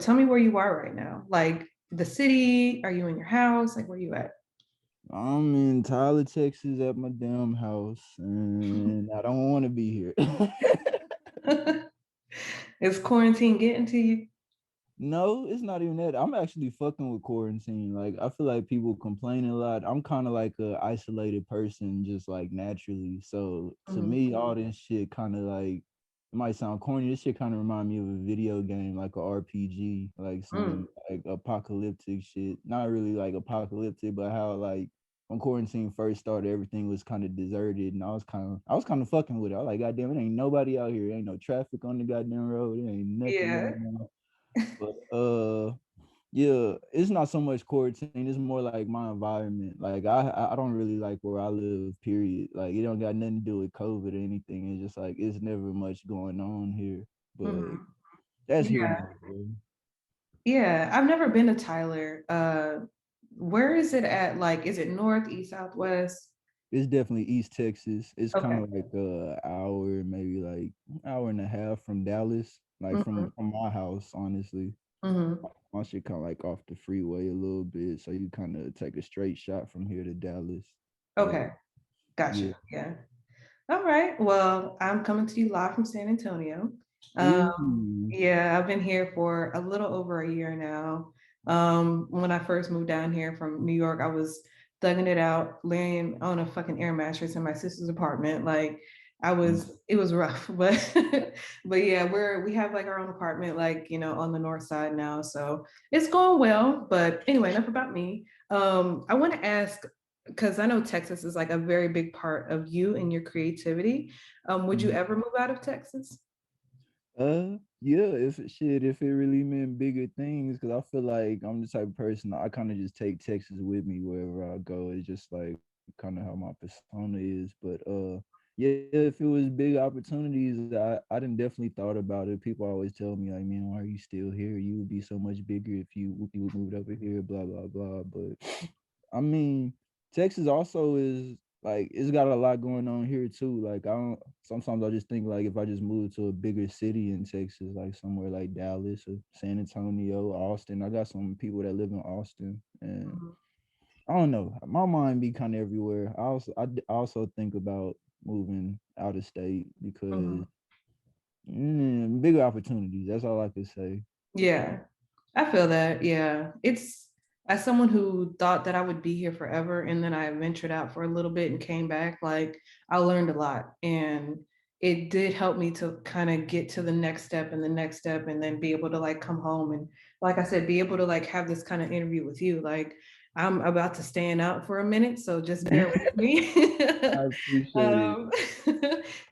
tell me where you are right now. Like the city, are you in your house? Like where you at? I'm in Tyler, Texas at my damn house, and I don't want to be here. Is quarantine getting to you? No, it's not even that. I'm actually fucking with quarantine. Like, I feel like people complain a lot. I'm kind of like a isolated person, just like naturally. So to Mhm. me, all this shit kind of like it might sound corny. This shit kind of remind me of a video game, like a RPG, like Mm. some like apocalyptic shit. Not really like apocalyptic, but how like when quarantine first started, everything was kind of deserted, and I was kind of fucking with it. I was like, goddamn, it ain't nobody out here. Ain't no traffic on the goddamn road. It ain't nothing Yeah. going on. But yeah, it's not so much quarantine. It's more like my environment. Like I don't really like where I live. Period. Like it don't got nothing to do with COVID or anything. It's just like it's never much going on here. But Mhm. that's here Yeah. nor there. Yeah. I've never been to Tyler. Where is it at? Like, is it north, east, southwest? It's definitely East Texas. It's kind Okay. of like a hour, maybe like hour and a half from Dallas. Like Hmm. from my house, honestly. Hmm. My shit kind of like off the freeway a little bit, so you kind of take a straight shot from here to Dallas. But Okay. Gotcha. yeah. Yeah. All right. Well, I'm coming to you live from San Antonio. Ooh. Yeah, I've been here for a little over a year now. When I first moved down here from New York, I was thugging it out, laying on a fucking air mattress in my sister's apartment. Like it was rough, but but yeah, we have like our own apartment, like on the north side now, so it's going well. But anyway, enough about me. I want to ask because I know Texas is like a very big part of you and your creativity. Would you Mhm. ever move out of Texas? Yeah, if it really meant bigger things, because I feel like I'm the type of person I kind of just take Texas with me wherever I go. It's just like kind of how my persona is. But yeah, if it was big opportunities, I didn't definitely thought about it. People always tell me like, man, why are you still here? You would be so much bigger if you would moved over here, blah blah blah. But I mean, Texas also is like it's got a lot going on here too. Like I don't sometimes I just think like if I just moved to a bigger city in Texas, like somewhere like Dallas or San Antonio, Austin. I got some people that live in Austin, and Mhm. I don't know. My mind be kind of everywhere. I also think about moving out of state because Mhm. bigger opportunities. That's all I could say. Yeah, I feel that. Yeah. It's as someone who thought that I would be here forever and then I ventured out for a little bit and came back, like I learned a lot and it did help me to kind of get to the next step and the next step and then be able to like come home and like I said, be able to like have this kind of interview with you. Like I'm about to stand out for a minute, so just bear with me. I appreciate it. um,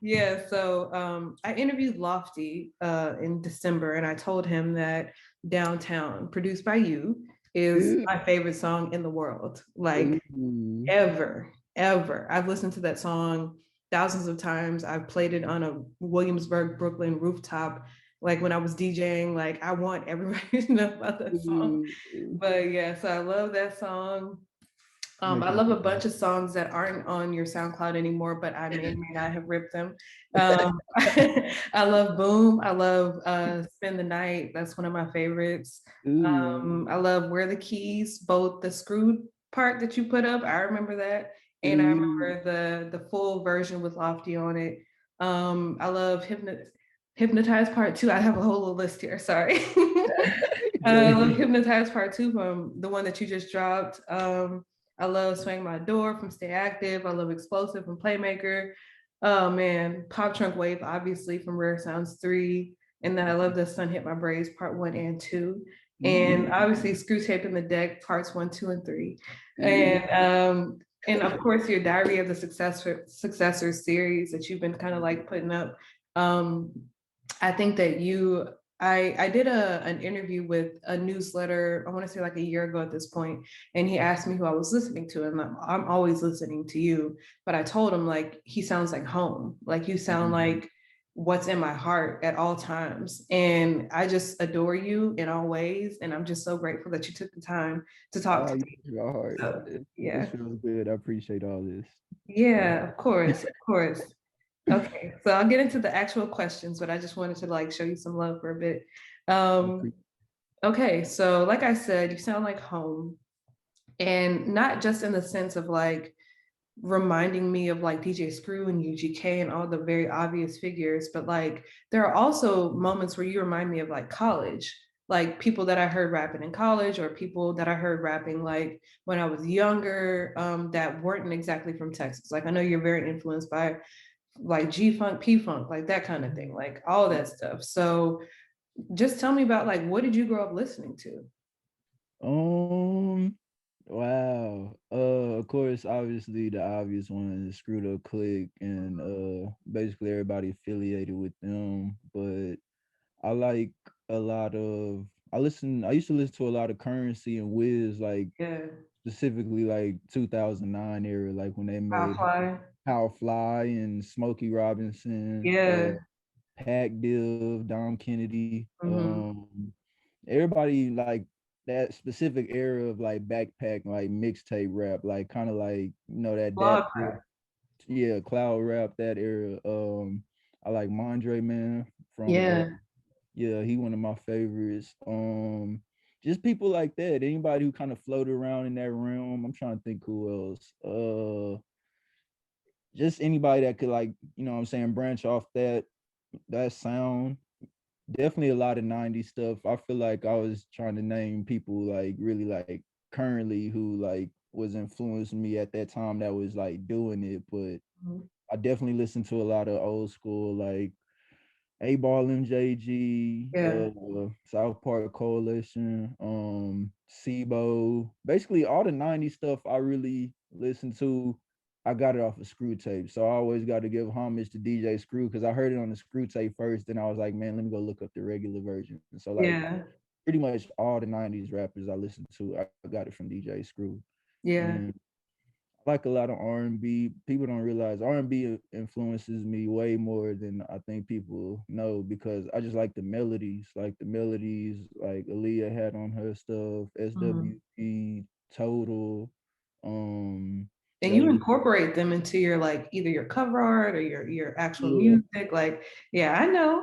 yeah, so I interviewed Lofty in December and I told him that Downtown, produced by you, is Ooh, my favorite song in the world. Like ooh, ever, ever. I've listened to that song thousands of times. I've played it on a Williamsburg, Brooklyn rooftop. Like when I was DJing, like I want everybody to know about that song. ooh. But yeah, so I love that song. I Making love a bunch of songs that aren't on your SoundCloud anymore, but I may or may not have ripped them. I love Boom. I love Spend the Night. That's one of my favorites. ooh, I love Where the Keys, both the screwed part that you put up. I remember that. And I ooh. remember the full version with Lofty on it. I love Hypnotized Part Two. I have a whole little list here. Sorry. Go I love ahead. Hypnotized Part Two from the one that you just dropped. I love Swing My Door from Stay Active. I love Explosive from Playmaker. Oh man, Pop Trunk Wave, obviously from Rare Sounds 3. And then I love The Sun Hit My Braids Part 1 and 2. And Ooh, obviously Screw Tape in the Deck Parts 1, 2, and 3. ooh. And of course your Diary of the Successor series that you've been kind of like putting up. Um, I think that I did an interview with a newsletter, I want to say like a year ago at this point, and he asked me who I was listening to. And I'm always listening to you. But I told him, like, he sounds like home. Like, you sound like what's in my heart at all times. And I just adore you in all ways. And I'm just so grateful that you took the time to talk Oh, to you me. my heart. So, This yeah. feels good. I appreciate all this. Yeah. Yeah, of course. Of course. Okay, so I'll get into the actual questions, but I just wanted to like show you some love for a bit. I Um, appreciate. Okay, so like I said, you sound like home, and not just in the sense of like reminding me of like DJ Screw and UGK and all the very obvious figures, but like there are also moments where you remind me of like college, like people that I heard rapping in college or people that I heard rapping like when I was younger, that weren't exactly from Texas. Like I know you're very influenced by like G Funk, P Funk, like that kind of thing, like all that stuff. So just tell me about like what did you grow up listening to? Um, wow. Of course, obviously the obvious one is Screwed Up Click and basically everybody affiliated with them. But I like a lot of I used to listen to a lot of Currency and Wiz, like Yeah, specifically like 2009 era, like when they I'll made fly. How Fly and Smokey Robinson, Yeah. Pac Div, Dom Kennedy, Mm-hmm. everybody like that specific era of like backpack, like mixtape rap, like kind of like that Blog. yeah, cloud rap, that era. I like Mondre, man, from Yeah. yeah, he one of my favorites. Just people like that. Anybody who kind of floated around in that realm. I'm trying to think who else. Just anybody that could like, what I'm saying, branch off that sound. Definitely a lot of 90s stuff. I feel like I was trying to name people like really like currently who like was influencing me at that time that was like doing it. But Mhm. I definitely listened to a lot of old school like A Ball MJG, Yeah. South Park Coalition, SIBO, basically all the 90s stuff I really listened to. I got it off of Screw Tape. So I always got to give homage to DJ Screw because I heard it on the Screw Tape first. Then I was like, man, let me go look up the regular version. So like Yeah. pretty much all the 90s rappers I listened to, I got it from DJ Screw. Yeah. And I like a lot of R&B. People don't realize R&B influences me way more than I think people know because I just like the melodies like Aaliyah had on her stuff, Mhm. SWP, Total, And you Jada. incorporate them into your like either your cover art or your actual Yeah, music. Like, yeah, I yeah. know.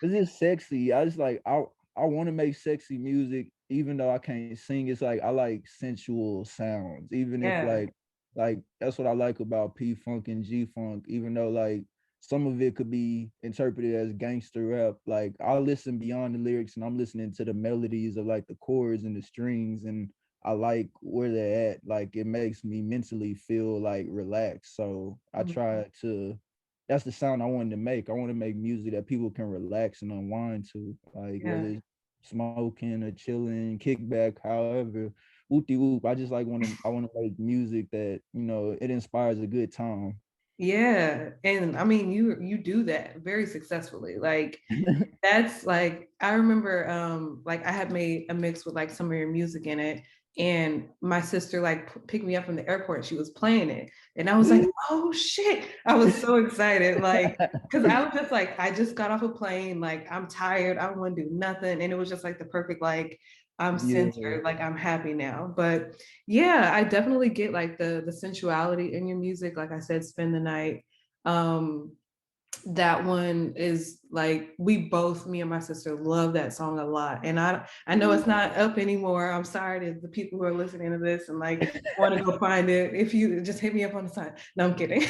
It's just sexy. I just like I want to make sexy music, even though I can't sing. It's like I like sensual sounds, even if Yeah. like that's what I like about P Funk and G Funk. Even though like some of it could be interpreted as gangster rap, like I listen beyond the lyrics and I'm listening to the melodies of like the chords and the strings, and I like where they're at. Like it makes me mentally feel like relaxed. So I Mhm. try to that's the sound I wanted to make. I want to make music that people can relax and unwind to, like whether Yeah. it's smoking or chilling, kickback, however, whoopty whoop. I just like I want to make music that it inspires a good time. Yeah. And I mean you do that very successfully. Like that's like I remember like I had made a mix with like some of your music in it, and my sister like picked me up from the airport. She was playing it and I was like, oh shit. I was so excited like because I was just like I just got off a plane, like I'm tired, I don't want to do nothing, and it was just like the perfect like I'm Yeah. centered, like I'm happy now. But yeah, I definitely get like the sensuality in your music. Like I said, Spend the Night. um that one is like we both, me and my sister, love that song a lot. And I know it's not up anymore. I'm sorry to the people who are listening to this and like want to go find it. If you just hit me up on the side. No, I'm kidding.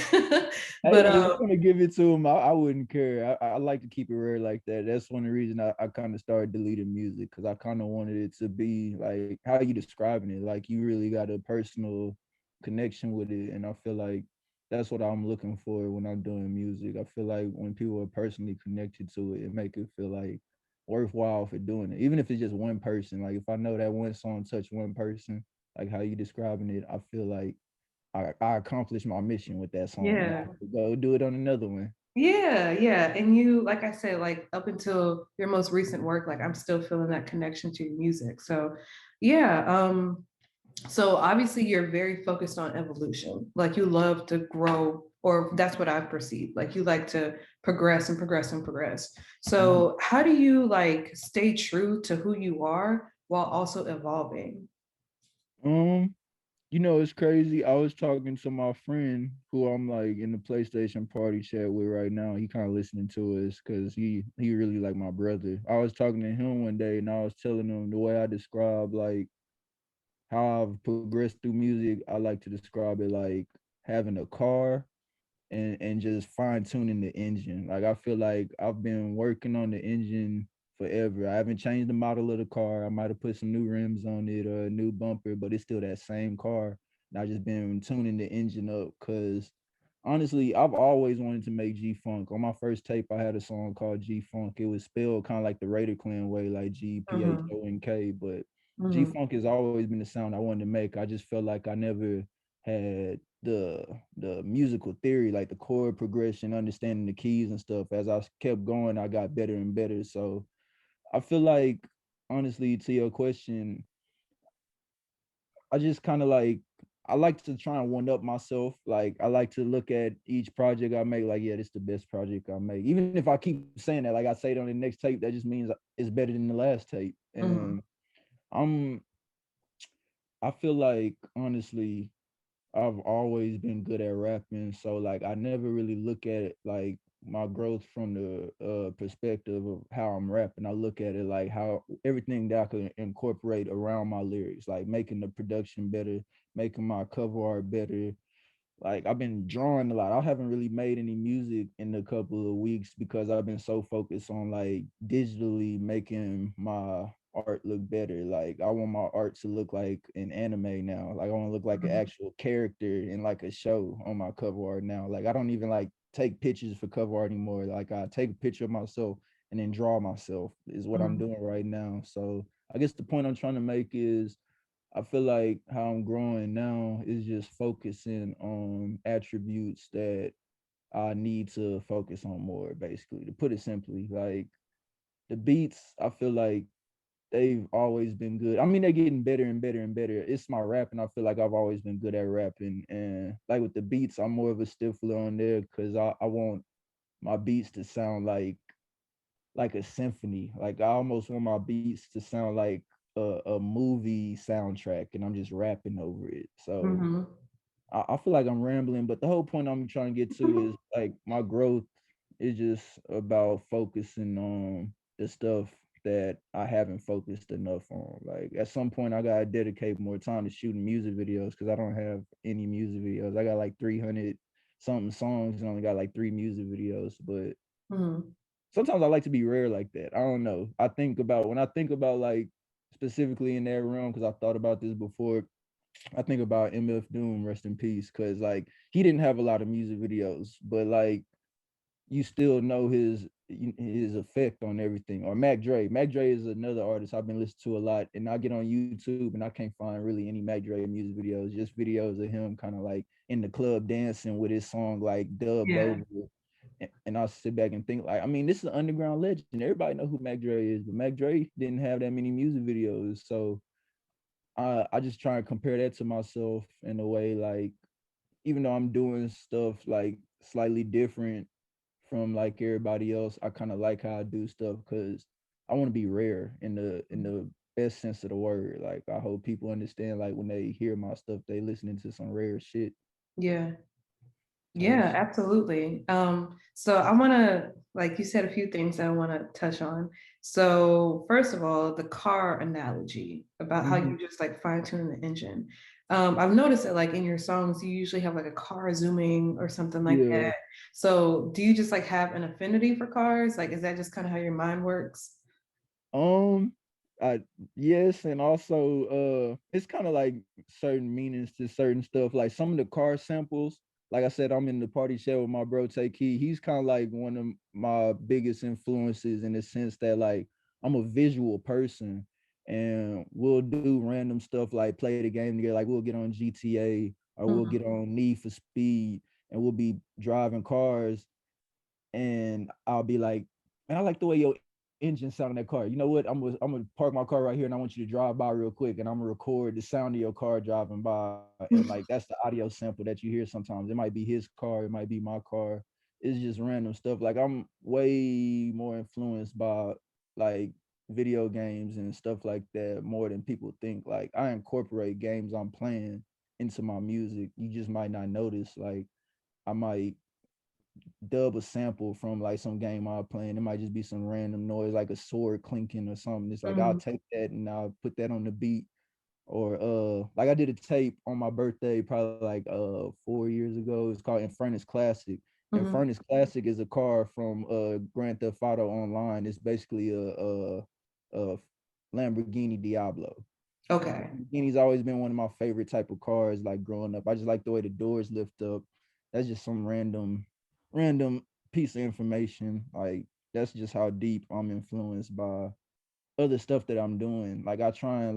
But Hey, if you want to give it to him, I wouldn't care. I like to keep it rare like that. That's one of the reasons I kind of started deleting music because I kind of wanted it to be like how you describing it. Like you really got a personal connection with it, and I feel like that's what I'm looking for when I'm doing music. I feel like when people are personally connected to it, it make it feel like worthwhile for doing it, even if it's just one person. Like if I know that one song touched one person, like how you describing it, I feel like I accomplished my mission with that song. Now yeah. go do it on another one. Yeah, yeah. And you, like I said, like up until your most recent work, like I'm still feeling that connection to your music. So yeah. So obviously you're very focused on evolution. Like you love to grow, or that's what I've perceived. Like you like to progress and progress and progress. Mhm. So how do you like stay true to who you are while also evolving? Um, It's crazy. I was talking to my friend who I'm like in the PlayStation party chat with right now. He kind of listening to us because he really like my brother. I was talking to him one day and I was telling him the way I describe like how I've progressed through music. I like to describe it like having a car and just fine tuning the engine. Like I feel like I've been working on the engine forever. I haven't changed the model of the car. I might have put some new rims on it or a new bumper, but it's still that same car. And I just been tuning the engine up because honestly, I've always wanted to make G Funk. On my first tape, I had a song called G Funk. It was spelled kind of like the Raider Clan way, like Mm-hmm. GPHONK, but G Mm-hmm. Funk has always been the sound I wanted to make. I just felt like I never had the musical theory, like the chord progression, understanding the keys and stuff. As I kept going, I got better and better. So I feel like, honestly, to your question, I just kind of like I like to try and one up myself. Like I like to look at each project I make, like, yeah, this is the best project I make. Even if I keep saying that, like I say it on the next tape, that just means it's better than the last tape. Mm-hmm. And I'm I feel like honestly, I've always been good at rapping, so like I never really look at it like my growth from the perspective of how I'm rapping. I look at it like how everything that I could incorporate around my lyrics, like making the production better, making my cover art better, like I've been drawing a lot. I haven't really made any music in a couple of weeks because I've been so focused on like digitally making my art look better. Like I want my art to look like an anime now. Like I want to look like an Mm-hmm. actual character in like a show on my cover art now. Like I don't even like take pictures for cover art anymore. Like I take a picture of myself and then draw myself is what I'm Mm-hmm. doing right now. So I guess the point I'm trying to make is I feel like how I'm growing now is just focusing on attributes that I need to focus on more, basically. To put it simply, like the beats, I feel like they've always been good. I mean, they're getting better and better and better. It's my rapping. I feel like I've always been good at rapping. And like with the beats, I'm more of a stiffler on there because I want my beats to sound like a symphony. Like I almost want my beats to sound like a movie soundtrack, and I'm just rapping over it. So Mm-hmm. I feel like I'm rambling, but the whole point I'm trying to get to is like my growth is just about focusing on the stuff that I haven't focused enough on. Like at some point, I gotta dedicate more time to shooting music videos because I don't have any music videos. I got like 300 something songs and only got like 3 music videos, but Mm-hmm. sometimes I like to be rare like that. I don't know. I think about when I think about like specifically in that realm because I thought about this before. I think about MF Doom, rest in peace, because like he didn't have a lot of music videos, but like you still know his effect on everything. Or Mac Dre. Mac Dre is another artist I've been listening to a lot, and I get on YouTube and I can't find really any Mac Dre music videos, just videos of him kind of like in the club dancing with his song like dubbed Yeah. over. And I sit back and think like, I mean, this is an underground legend. Everybody know who Mac Dre is, but Mac Dre didn't have that many music videos, so I just try and compare that to myself in a way like even though I'm doing stuff like slightly different from like everybody else, I kind of like how I do stuff because I want to be rare in the best sense of the word. Like I hope people understand like when they hear my stuff, they listening to some rare shit. Yeah. Type Yeah, shit. absolutely. So I want to, like you said, a few things that I want to touch on. So first of all, the car analogy about how Mm-hmm. you just like fine tune the engine. I've noticed that like in your songs, you usually have like a car zooming or something like Yeah. that. So do you just like have an affinity for cars? Like, is that just kind of how your mind works? Um, I yes, and also it's kind of like certain meanings to certain stuff. Like some of the car samples, like I said, I'm in the party chat with my bro Tay Key. He's kind of like one of my biggest influences in the sense that like I'm a visual person and we'll do random stuff like play the game together. Like we'll get on GTA or we'll get Mhm. on Need for Speed and we'll be driving cars and I'll be like, man, I like the way your engine sound in that car. You know what? I'm gonna park my car right here, and I want you to drive by real quick, and I'm gonna record the sound of your car driving by, and like that's the audio sample that you hear sometimes. It might be his car, it might be my car. It's just random stuff. Like I'm way more influenced by like video games and stuff like that more than people think. Like I incorporate games I'm playing into my music, you just might not notice. Like I might dub a sample from like some game I'm playing. It might just be some random noise, like a sword clinking or something. It's like I'll Mhm. take that and I'll put that on the beat. Or like I did a tape on my birthday probably like 4 years ago. It's called Infernus Classic. Mhm. Infernus Classic is a car from Grand Theft Auto Online. It's basically a Lamborghini Diablo. Okay. Lamborghini's always been one of my favorite type of cars. Like growing up, I just like the way the doors lift up. That's just some random piece of information. Like that's just how deep I'm influenced by other stuff that I'm doing. Like I try and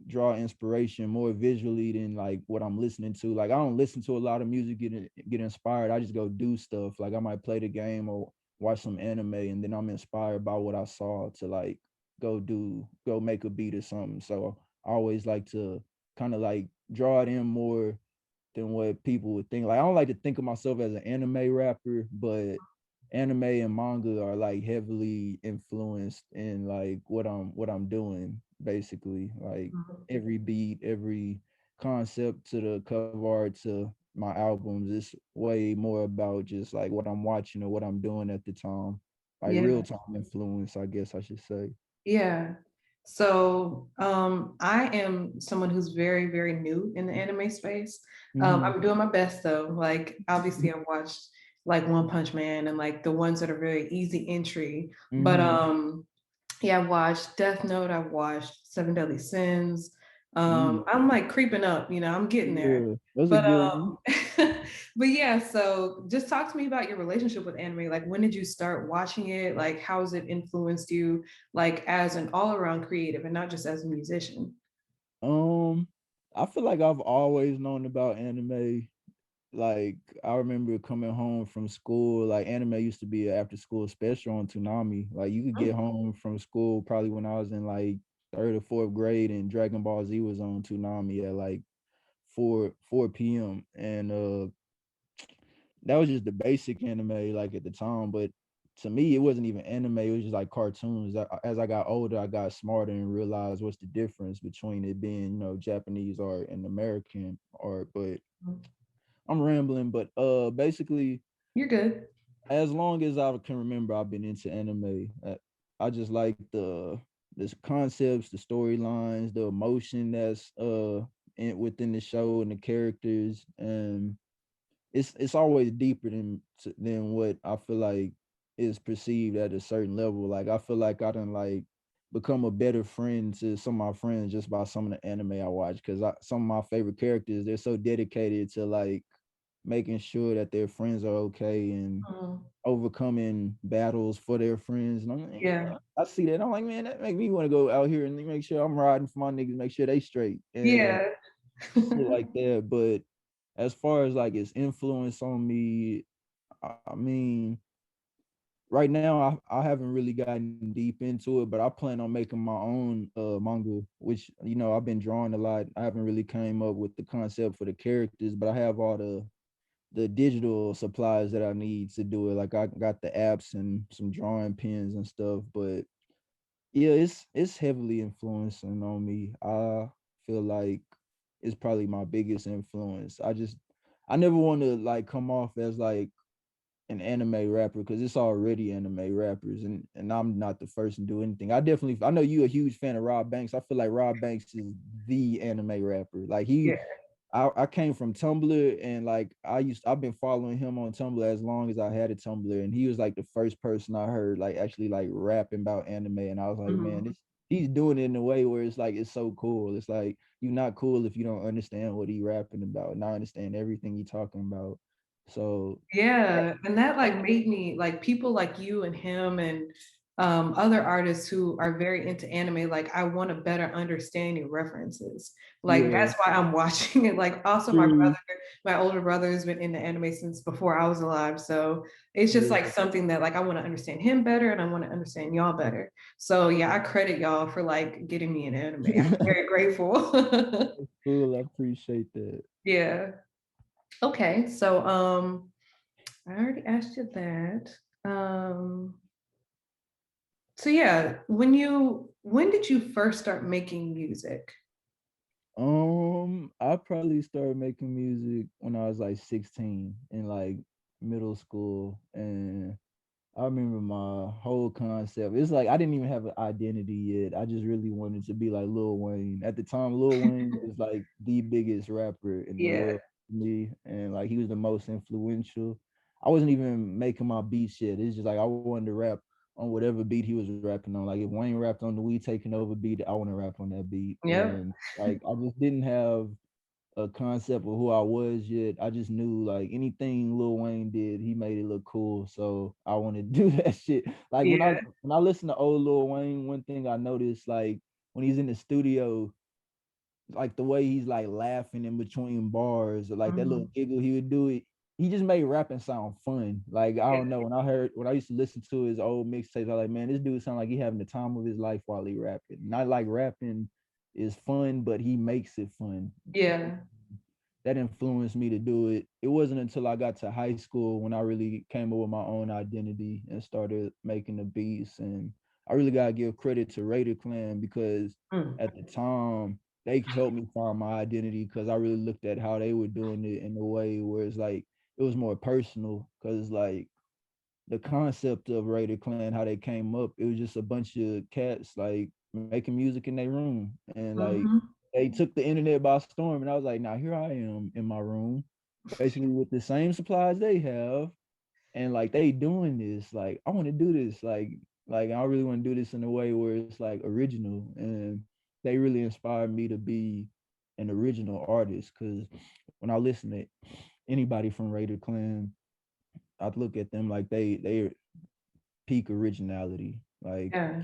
draw inspiration more visually than like what I'm listening to. Like I don't listen to a lot of music, get inspired. I just go do stuff. Like I might play the game or watch some anime, and then I'm inspired by what I saw to like go make a beat or something. So I always like to kind of like draw it in more than what people would think. Like I don't like to think of myself as an anime rapper, but anime and manga are like heavily influenced in like what I'm doing basically. Like Mhm. every beat, every concept to the cover art to my albums is way more about just like what I'm watching or what I'm doing at the time. Like real Yeah. time influence, I guess I should say. Yeah. So I am someone who's very, very new in the anime space. Mm-hmm. I'm doing my best though. Like obviously I've watched like One Punch Man and like the ones that are very easy entry. But Mm-hmm. yeah, I watched Death Note, I watched Seven Deadly Sins. Mm. I'm like creeping up, I'm getting there. Yeah, that's a But good one. but yeah, so just talk to me about your relationship with anime. Like when did you start watching it? Like how has it influenced you like as an all-around creative and not just as a musician? Um, I feel like I've always known about anime. Like I remember coming home from school, like anime used to be an after school special on Toonami. Like you could get Mm, home from school probably when I was in like third or fourth grade, and Dragon Ball Z was on Toonami at like 4 p.m. And that was just the basic anime like at the time. But to me, it wasn't even anime. It was just like cartoons. As I got older, I got smarter and realized what's the difference between it being Japanese art and American art. But mm. I'm rambling. But basically, You're good. as long as I can remember, I've been into anime. I just like the concepts, the storylines, the emotion that's within the show and the characters, and it's always deeper than what I feel like is perceived at a certain level. Like I feel like I done like become a better friend to some of my friends just by some of the anime I watch, because some of my favorite characters, they're so dedicated to like making sure that their friends are okay and Mm, overcoming battles for their friends. And I'm like, yeah. I see that. I'm like, man, that make me want to go out here and make sure I'm riding for my niggas, make sure they straight and Yeah. shit like that. But as far as like its influence on me, I mean, right now I haven't really gotten deep into it, but I plan on making my own manga, which I've been drawing a lot. I haven't really came up with the concept for the characters, but I have all the digital supplies that I need to do it. Like I got the apps and some drawing pens and stuff, but yeah, it's heavily influencing on me. I feel like it's probably my biggest influence. I never want to like come off as like an anime rapper because it's already anime rappers, and I'm not the first to do anything. I know you a huge fan of Rob Banks. I feel like Rob Banks is the anime rapper. Like Yeah. I came from Tumblr, and like I've been following him on Tumblr as long as I had a Tumblr, and he was like the first person I heard like actually like rapping about anime, and I was like, man, Mhm. he's doing it in a way where it's like it's so cool. It's like you're not cool if you don't understand what he rapping about, and I understand everything he talking about. So Yeah, and that like made me like people like you and him and other artists who are very into anime, like I want to better understand your references. Like yeah, that's why I'm watching it. Like also true, my older brother has been into anime since before I was alive. So it's just yeah, like something that like I want to understand him better and I want to understand y'all better. So yeah, I credit y'all for like getting me an anime. I'm very grateful. cool. I appreciate that. Yeah. Okay. So I already asked you that. Um, so yeah, when did you first start making music? I probably started making music when I was like 16 in like middle school, and I remember my whole concept. It's like I didn't even have an identity yet. I just really wanted to be like Lil Wayne. At the time, Lil Wayne was like the biggest rapper in the Yeah. world to me, and like he was the most influential. I wasn't even making my beats yet. It's just like I wanted to rap on whatever beat he was rapping on. Like if Wayne rapped on the We Taking Over beat, I want to rap on that beat. Yep. And like I just didn't have a concept of who I was yet. I just knew like anything Lil Wayne did, he made it look cool. So I wanted to do that shit. Like Yeah. when I listen to old Lil Wayne, one thing I noticed like when he's in the studio, like the way he's like laughing in between bars, or like that little Mhm. giggle he would do it. He just made rapping sound fun. Like I Yeah. don't know. When I used to listen to his old mixtapes, I was like, man, this dude sound like he having the time of his life while he rapping. Not like rapping is fun, but he makes it fun. Yeah. That influenced me to do it. It wasn't until I got to high school when I really came up with my own identity and started making the beats. And I really gotta give credit to Raider Clan because Mm. at the time they helped me find my identity because I really looked at how they were doing it in a way where it's like it was more personal because like the concept of Raider Clan, how they came up, it was just a bunch of cats like making music in their room. And like Mhm. they took the internet by storm. And I was like, now here I am in my room, basically with the same supplies they have. And like they doing this. Like, I want to do this. Like I really want to do this in a way where it's like original. And they really inspired me to be an original artist. Cause when I listen to anybody from Raider Clan, I'd look at them like they peak originality. Like Yeah.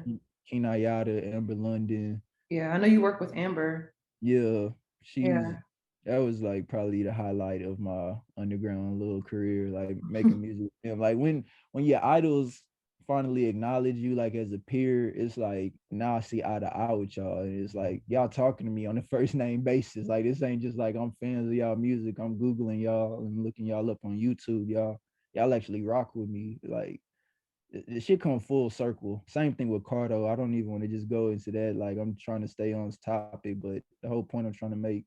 Kenayada, Amber London. Yeah. I know you work with Amber. Yeah, she's Yeah. that was like probably the highlight of my underground little career, like making music with them. Like when your idols finally acknowledge you like as a peer, it's like now I see eye to eye with y'all. And it's like y'all talking to me on a first name basis. Like this ain't just like I'm fans of y'all music. I'm Googling y'all and looking y'all up on YouTube. Y'all actually rock with me. Like it should come full circle. Same thing with Cardo. I don't even want to just go into that. Like I'm trying to stay on this topic, but the whole point I'm trying to make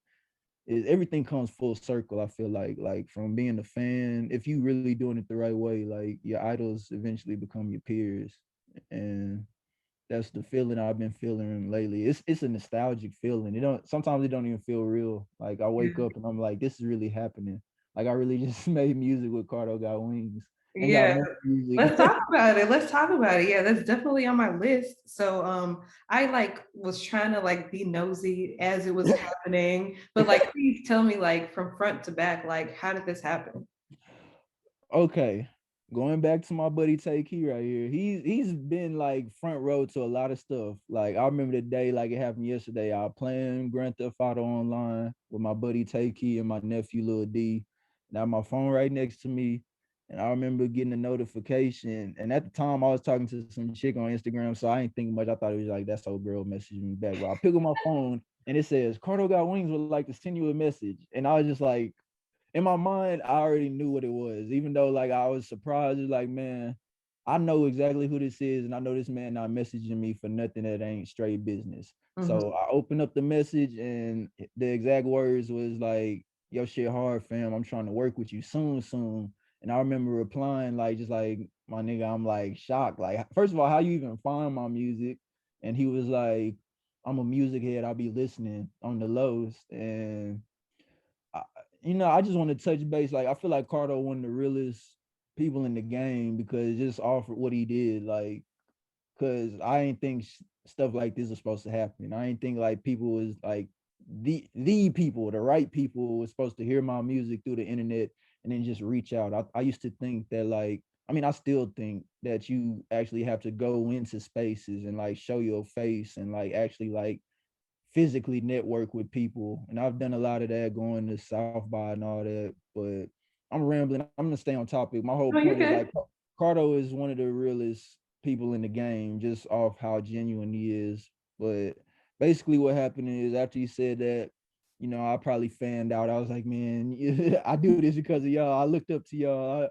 is everything comes full circle. I feel like from being a fan, if you really doing it the right way, like your idols eventually become your peers, and that's the feeling I've been feeling lately. It's a nostalgic feeling. It don't sometimes it don't even feel real. Like I wake Yeah. up and I'm like, this is really happening. Like I really just made music with Cardo Got Wings and got Yeah. more Let's music. talk about it. Let's talk about it. Yeah, that's definitely on my list. So I like was trying to like be nosy as it was happening, but like please tell me like from front to back, like how did this happen? Okay, going back to my buddy Take Key right here. He's been like front row to a lot of stuff. Like I remember the day like it happened yesterday. I was playing Grand Theft Auto online with my buddy Take Key and my nephew Lil D. Now my phone right next to me. And I remember getting a notification. And at the time I was talking to some chick on Instagram. So I ain't thinking much. I thought it was like that's old girl messaging me back. But I pick up my phone and it says, Cardo Got Wings would like to send you a message. And I was just like, in my mind, I already knew what it was, even though like I was surprised. It's like, man, I know exactly who this is, and I know this man not messaging me for nothing that ain't straight business. Mhm. So I opened up the message, and the exact words was like, "Yo, shit hard, fam. I'm trying to work with you soon, soon." And I remember replying like, just like my nigga, I'm like shocked. Like, first of all, how you even find my music? And he was like, I'm a music head. I'll be listening on the lows, and I, I just want to touch base. Like, I feel like Cardo one of the realest people in the game because just offered what he did. Like, cause I ain't think stuff like this was supposed to happen. I ain't think like people was like the people, the right people was supposed to hear my music through the internet and then just reach out. I used to think that like I mean I still think that you actually have to go into spaces and like show your face and like actually like physically network with people. And I've done a lot of that going to South by and all that. But I'm rambling. I'm gonna stay on topic. My whole Oh, you're point is good. like Cardo is one of the realest people in the game, just off how genuine he is. But basically, what happened is after he said that, I probably fanned out. I was like, man, I do this because of y'all. I looked up to y'all.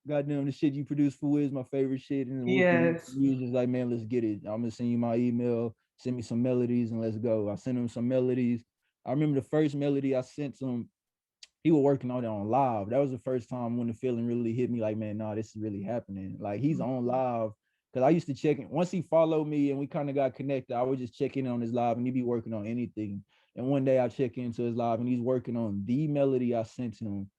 Goddamn, the shit you produce for Wiz, my favorite shit. And Wookie, Yes. he was just like, man, let's get it. I'm gonna send you my email, send me some melodies, and let's go. I sent him some melodies. I remember the first melody I sent to him, he was working on it on live. That was the first time when the feeling really hit me like, man, nah, this is really happening. Like he's on live. Cause I used to check in. Once he followed me and we kind of got connected, I would just check in on his live and he'd be working on anything. And one day I check into his live and he's working on the melody I sent to him.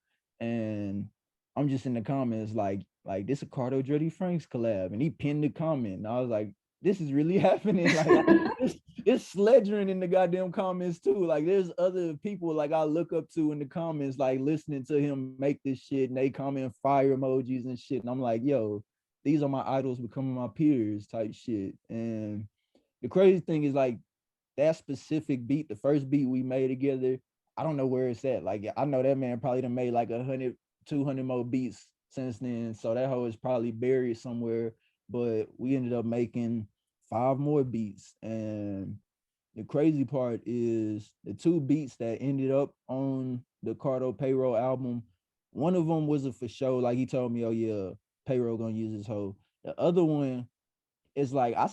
And I'm just in the comments like this a Cardo Dretti Franks collab. And he pinned the comment. And I was like, this is really happening. Like it's sledgering in the goddamn comments too. Like there's other people like I look up to in the comments, like listening to him make this shit, and they comment fire emojis and shit. And I'm like, yo, these are my idols becoming my peers type shit. And the crazy thing is like that specific beat, the first beat we made together, I don't know where it's at. Like I know that man probably done made like 100, 200 more beats since then. So that hoe is probably buried somewhere. But we ended up making 5 more beats. And the crazy part is the 2 beats that ended up on the Cardo Payroll album. One of them was a for show. Like he told me, oh yeah, Payroll gonna use this hoe. The other one is like I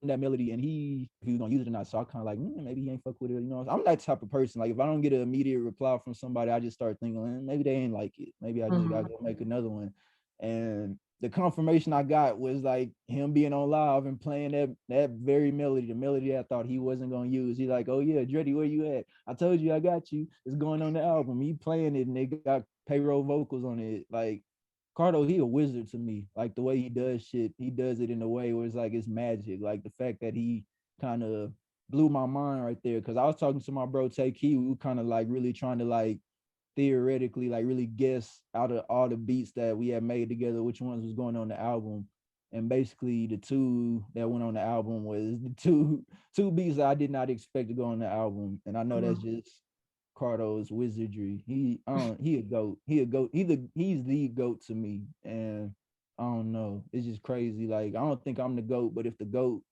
that melody and he was gonna use it or not. So I kind of like, maybe he ain't fuck with it. You know, I'm that type of person. Like if I don't get an immediate reply from somebody, I just start thinking, maybe they ain't like it. Maybe I just gotta go make another one. And the confirmation I got was like him being on live and playing that very melody, the melody I thought he wasn't gonna use. He's like, oh yeah, Dretti, where you at? I told you I got you. It's going on the album. He playing it and they got Payroll vocals on it. Like Cardo, he a wizard to me. Like the way he does shit, he does it in a way where it's like it's magic. Like the fact that he kind of blew my mind right there. Cause I was talking to my bro Tay Key, we were kind of like really trying to like theoretically like really guess out of all the beats that we had made together, which ones was going on the album. And basically the 2 that went on the album was the two beats that I did not expect to go on the album. And I know that's just Cardo's wizardry. He a goat. He a goat. He's the goat to me. And I don't know. It's just crazy. Like I don't think I'm the goat, but if the goat,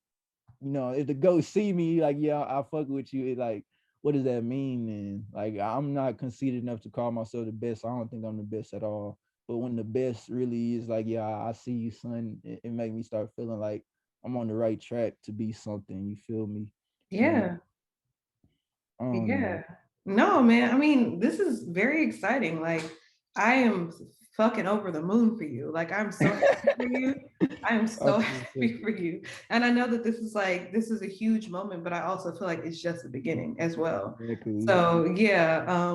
if the goat see me, like yeah, I fuck with you. It like, what does that mean? And like I'm not conceited enough to call myself the best. I don't think I'm the best at all. But when the best really is like, yeah, I see you, son, it make me start feeling like I'm on the right track to be something. You feel me? And Yeah. I don't know. Yeah. No, man. I mean, this is very exciting. Like, I am fucking over the moon for you. Like, I'm so happy for you. I am I so appreciate happy for you. And I know that this is a huge moment, but I also feel like it's just the beginning as well. exactly. So yeah.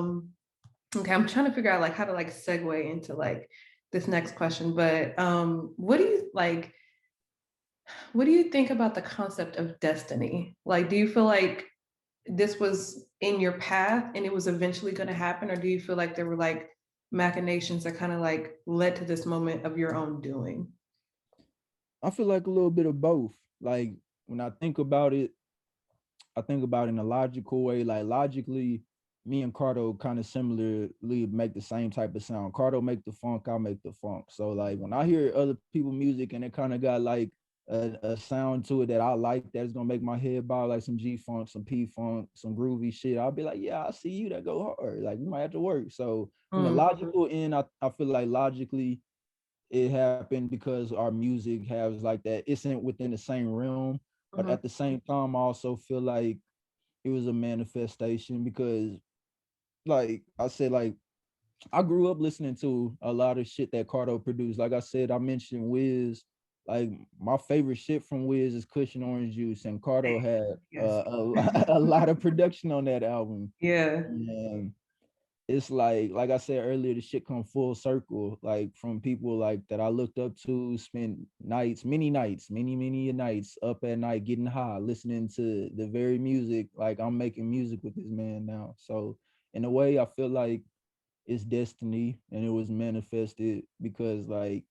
Okay, I'm trying to figure out like how to like segue into like this next question. But what do you think about the concept of destiny? Like, do you feel like this was in your path and it was eventually going to happen, or do you feel like there were like machinations that kind of like led to this moment of your own doing? I feel like a little bit of both. Like when I think about it, I think about it in a logical way. Like logically, me and Cardo kind of similarly make the same type of sound. Cardo make the funk, I make the funk. So like when I hear other people music and it kind of got like a sound to it that I like, that's gonna make my head bow, like some G funk, some P funk, some groovy shit. I'll be like, yeah, I see you. That go hard. Like we might have to work. So from the Mm, logical end, I feel like logically it happened because our music has like that. It's in within the same realm, but mhm, at the same time, I also feel like it was a manifestation because, like I said, like I grew up listening to a lot of shit that Cardo produced. Like I said, I mentioned Wiz. Like my favorite shit from Wiz is Cushion Orange Juice, and Cardo had yes. a lot of production on that album. Yeah. And it's like I said earlier, the shit come full circle. Like from people like that I looked up to, spent nights, many nights up at night getting high, listening to the very music. Like I'm making music with this man now. So in a way, I feel like it's destiny and it was manifested because like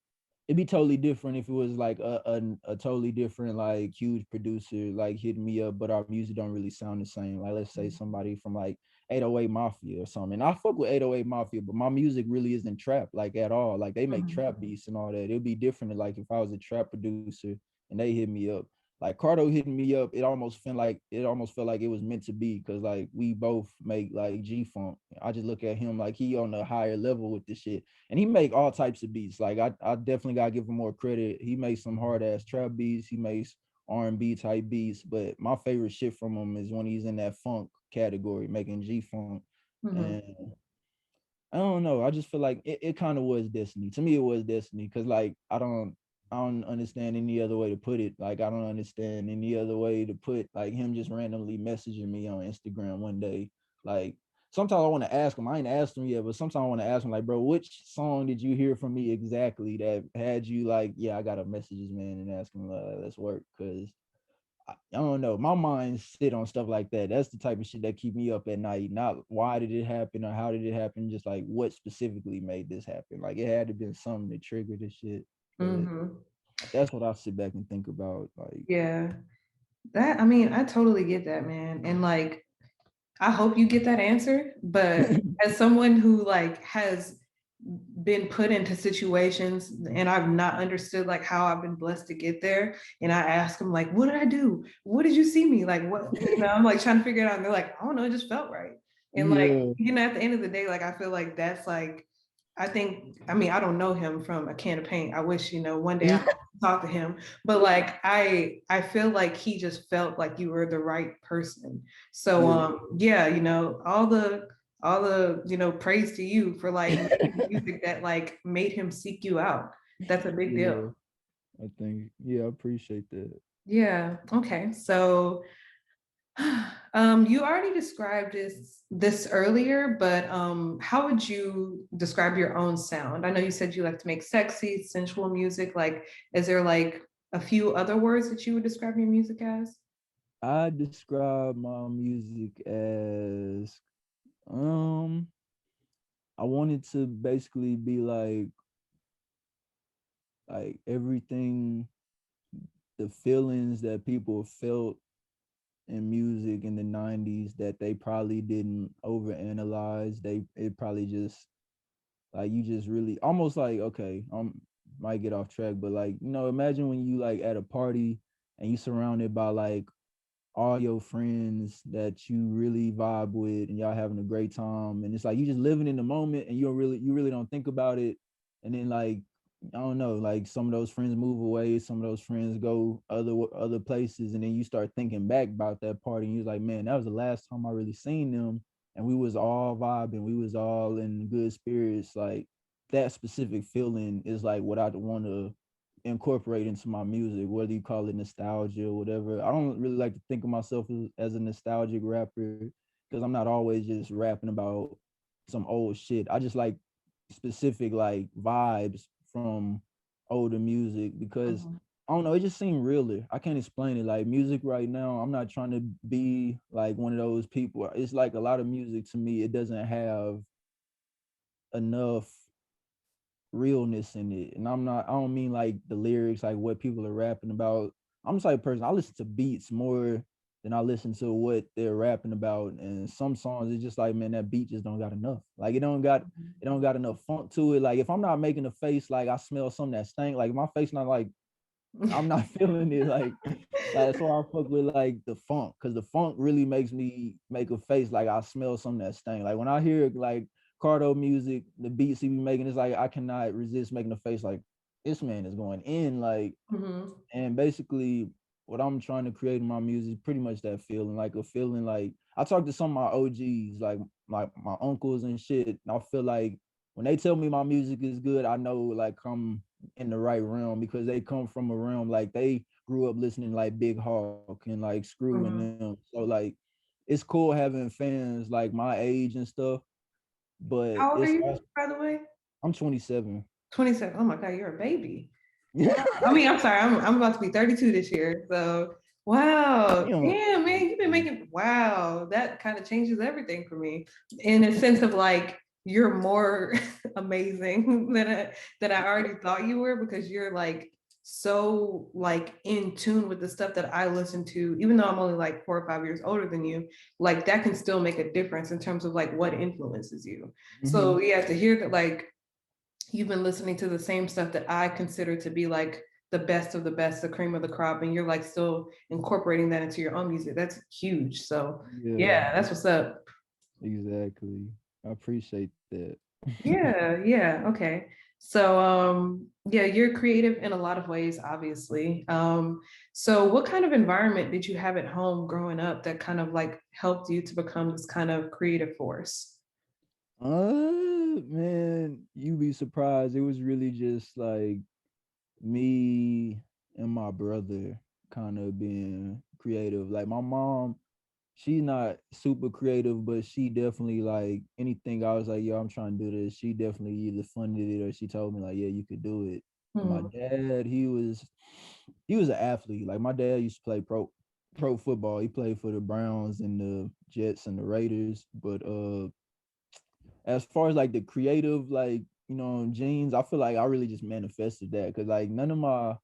it'd be totally different if it was like a totally different like huge producer like hitting me up, but our music don't really sound the same. Like let's say somebody from like 808 Mafia or something. And I fuck with 808 Mafia, but my music really isn't trap like at all. Like they make Mhm. trap beats and all that. It'd be different than, like if I was a trap producer and they hit me up. Like Cardo hitting me up, it almost felt like it was meant to be because like we both make like G funk. I just look at him like he on a higher level with this shit, and he make all types of beats. Like I definitely gotta give him more credit. He makes some hard ass trap beats. He makes R&B type beats. But my favorite shit from him is when he's in that funk category, making G funk. Mhm. And I don't know. I just feel like it kind of was destiny. To me, it was destiny because like I don't understand any other way to put it. Like I don't understand any other way to put like him just randomly messaging me on Instagram one day. Like sometimes I want to ask him. I ain't asked him yet, but sometimes I want to ask him like, bro, which song did you hear from me exactly that had you like, yeah, I gotta message this man and ask him, let's work, because I don't know. My mind sit on stuff like that. That's the type of shit that keep me up at night. Not why did it happen or how did it happen. Just like what specifically made this happen. Like it had to been something that triggered this shit. But Mhm. that's what I sit back and think about. Like, Yeah. That, I mean, I totally get that, man. And like, I hope you get that answer. But as someone who like has been put into situations and I've not understood like how I've been blessed to get there, and I ask them like, what did I do? What did you see me? Like what, I'm like trying to figure it out. And they're like, I don't know, it just felt right. And like, yeah, at the end of the day, like I feel like that's like, I think, I mean, I don't know him from a can of paint. I wish, one day I could talk to him. But like I feel like he just felt like you were the right person. So yeah, yeah, all the praise to you for like making music that like made him seek you out. That's a big deal. yeah. I think, yeah, I appreciate that. Yeah. Okay. So you already described this earlier, but how would you describe your own sound? I know you said you like to make sexy, sensual music. Like, is there like a few other words that you would describe your music as? I describe my music as um I wanted to basically be like everything, the feelings that people felt in music in the 90s that they probably didn't overanalyze. It probably just like you just really almost like, okay, might get off track, but like, imagine when you like at a party and you surrounded by like all your friends that you really vibe with and y'all having a great time, and it's like you just living in the moment and you really don't think about it. And then like I don't know, like some of those friends move away, some of those friends go other places, and then you start thinking back about that party and you're like, man, that was the last time I really seen them, and we was all vibing, we was all in good spirits. Like that specific feeling is like what I'd want to incorporate into my music, whether you call it nostalgia or whatever. I don't really like to think of myself as a nostalgic rapper because I'm not always just rapping about some old shit. I just like specific like vibes from older music because Mhm. I don't know, it just seemed realer. I can't explain it. Like music right now, I'm not trying to be like one of those people. It's like a lot of music to me, it doesn't have enough realness in it. And I don't mean like the lyrics, like what people are rapping about. I'm the type of person, I listen to beats more than I listen to what they're rapping about. And some songs it's just like, man, that beat just don't got enough. Like it don't got enough funk to it. Like if I'm not making a face like I smell something that stank, like my face not like I'm not feeling it. Like that's why I fuck with like the funk, because the funk really makes me make a face like I smell something that stink. Like when I hear like Cardo music, the beats he be making, it's like I cannot resist making a face like this man is going in. Like, Mhm. and basically what I'm trying to create in my music is pretty much that feeling, like a feeling like I talk to some of my OGs, like my uncles and shit. And I feel like when they tell me my music is good, I know like I'm in the right realm because they come from a realm like they grew up listening like Big Hawk and like Screw and Mhm. them. So like it's cool having fans like my age and stuff, but How old are it's you, also, by the way? I'm 27. 27. Oh my God, you're a baby. Yeah. I mean, I'm sorry, I'm about to be 32 this year. So, wow. Damn. Yeah, man, you've been making, wow, that kind of changes everything for me in a sense of like, you're more amazing than I already thought you were because you're like so like in tune with the stuff that I listen to, even though I'm only like 4 or 5 years older than you, like that can still make a difference in terms of like what influences you. So Hmm. yeah, to hear that like you've been listening to the same stuff that I consider to be like the best of the best, the cream of the crop, and you're like still incorporating that into your own music. That's huge. So Yeah, yeah, that's what's up. exactly. I appreciate that. Yeah, yeah, okay. So yeah, you're creative in a lot of ways, obviously. So what kind of environment did you have at home growing up that kind of like helped you to become this kind of creative force? Man, you be surprised. It was really just like me and my brother kind of being creative. Like my mom, she's not super creative, but she definitely like anything I was like, yo, I'm trying to do this. She definitely either funded it or she told me like, yeah, you could do it. And my Hmm. dad, he was an athlete. Like my dad used to play pro football. He played for the Browns and the Jets and the Raiders. But as far as like the creative, like, genes, I feel like I really just manifested that because like none of my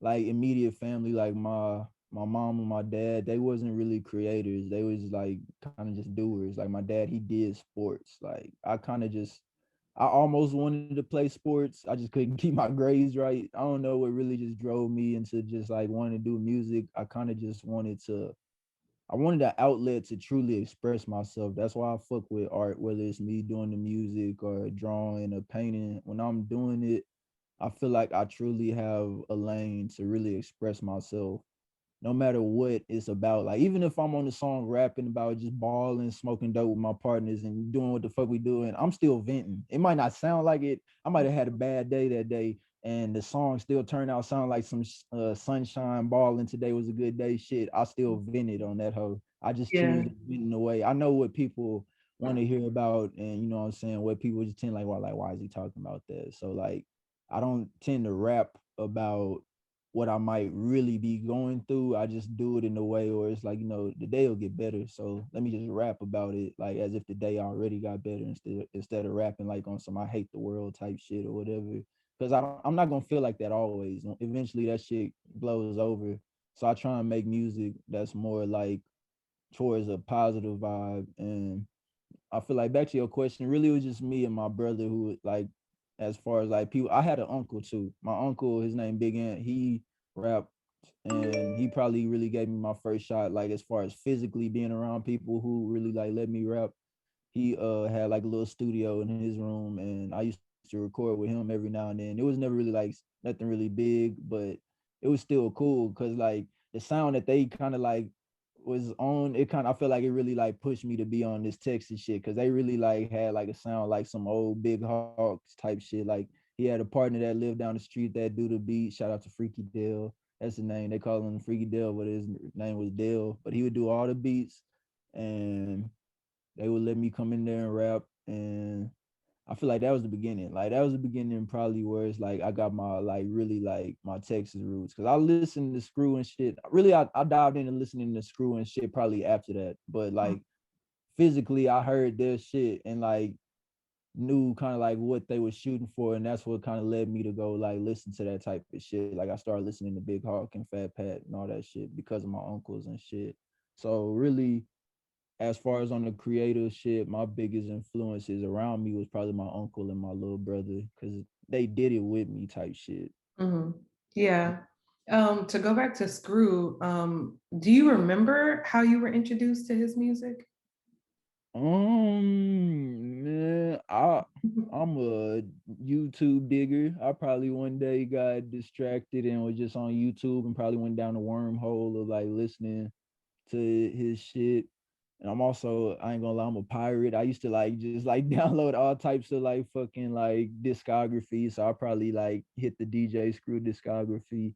like immediate family, like my mom and my dad, they wasn't really creators. They was like kind of just doers. Like my dad, he did sports. Like I almost wanted to play sports. I just couldn't keep my grades right. I don't know what really just drove me into just like wanting to do music. I kind of just I wanted an outlet to truly express myself. That's why I fuck with art, whether it's me doing the music or drawing or painting. When I'm doing it, I feel like I truly have a lane to really express myself no matter what it's about. Like even if I'm on the song rapping about just balling, smoking dope with my partners and doing what the fuck we doing, I'm still venting. It might not sound like it. I might have had a bad day that day, and the song still turned out sound like some sunshine balling. Today was a good day. Shit, I still vented on that hoe. I just choose Yeah. to vent in a way. I know what people want to hear about, and you know what I'm saying. What people just tend like why is he talking about that? So like, I don't tend to rap about what I might really be going through. I just do it in a way where it's like, the day will get better. So let me just rap about it like as if the day already got better instead of rapping like on some I hate the world type shit or whatever. Because I'm not gonna feel like that always. Eventually that shit blows over. So I try and make music that's more like towards a positive vibe. And I feel like back to your question, really it was just me and my brother who like as far as like people, I had an uncle too. My uncle, his name Big Ant, he rapped and he probably really gave me my first shot, like as far as physically being around people who really like let me rap. He had like a little studio in his room and I used to record with him every now and then. It was never really like nothing really big, but it was still cool because like the sound that they kind of like was on, it kind of I feel like it really like pushed me to be on this Texas shit because they really like had like a sound like some old Big Hawks type shit. Like he had a partner that lived down the street that do the beat. Shout out to Freaky Dale. That's the name. They call him Freaky Dale, but his name was Dale. But he would do all the beats and they would let me come in there and rap. And I feel like that was the beginning. Like that was the beginning probably where it's like I got my like really like my Texas roots. Cause I listened to Screw and shit. Really I dived into listening to Screw and shit probably after that. But like physically I heard their shit and like knew kind of like what they were shooting for. And that's what kind of led me to go like listen to that type of shit. Like I started listening to Big Hawk and Fat Pat and all that shit because of my uncles and shit. So really as far as on the creative shit, my biggest influences around me was probably my uncle and my little brother because they did it with me type shit. Hmm. Yeah. To go back to Screw, do you remember how you were introduced to his music? Man, I'm a YouTube digger. I probably one day got distracted and was just on YouTube and probably went down the wormhole of like listening to his shit. And I'm also, I ain't gonna lie, I'm a pirate. I used to like just like download all types of like fucking like discography. So I probably like hit the DJ Screw discography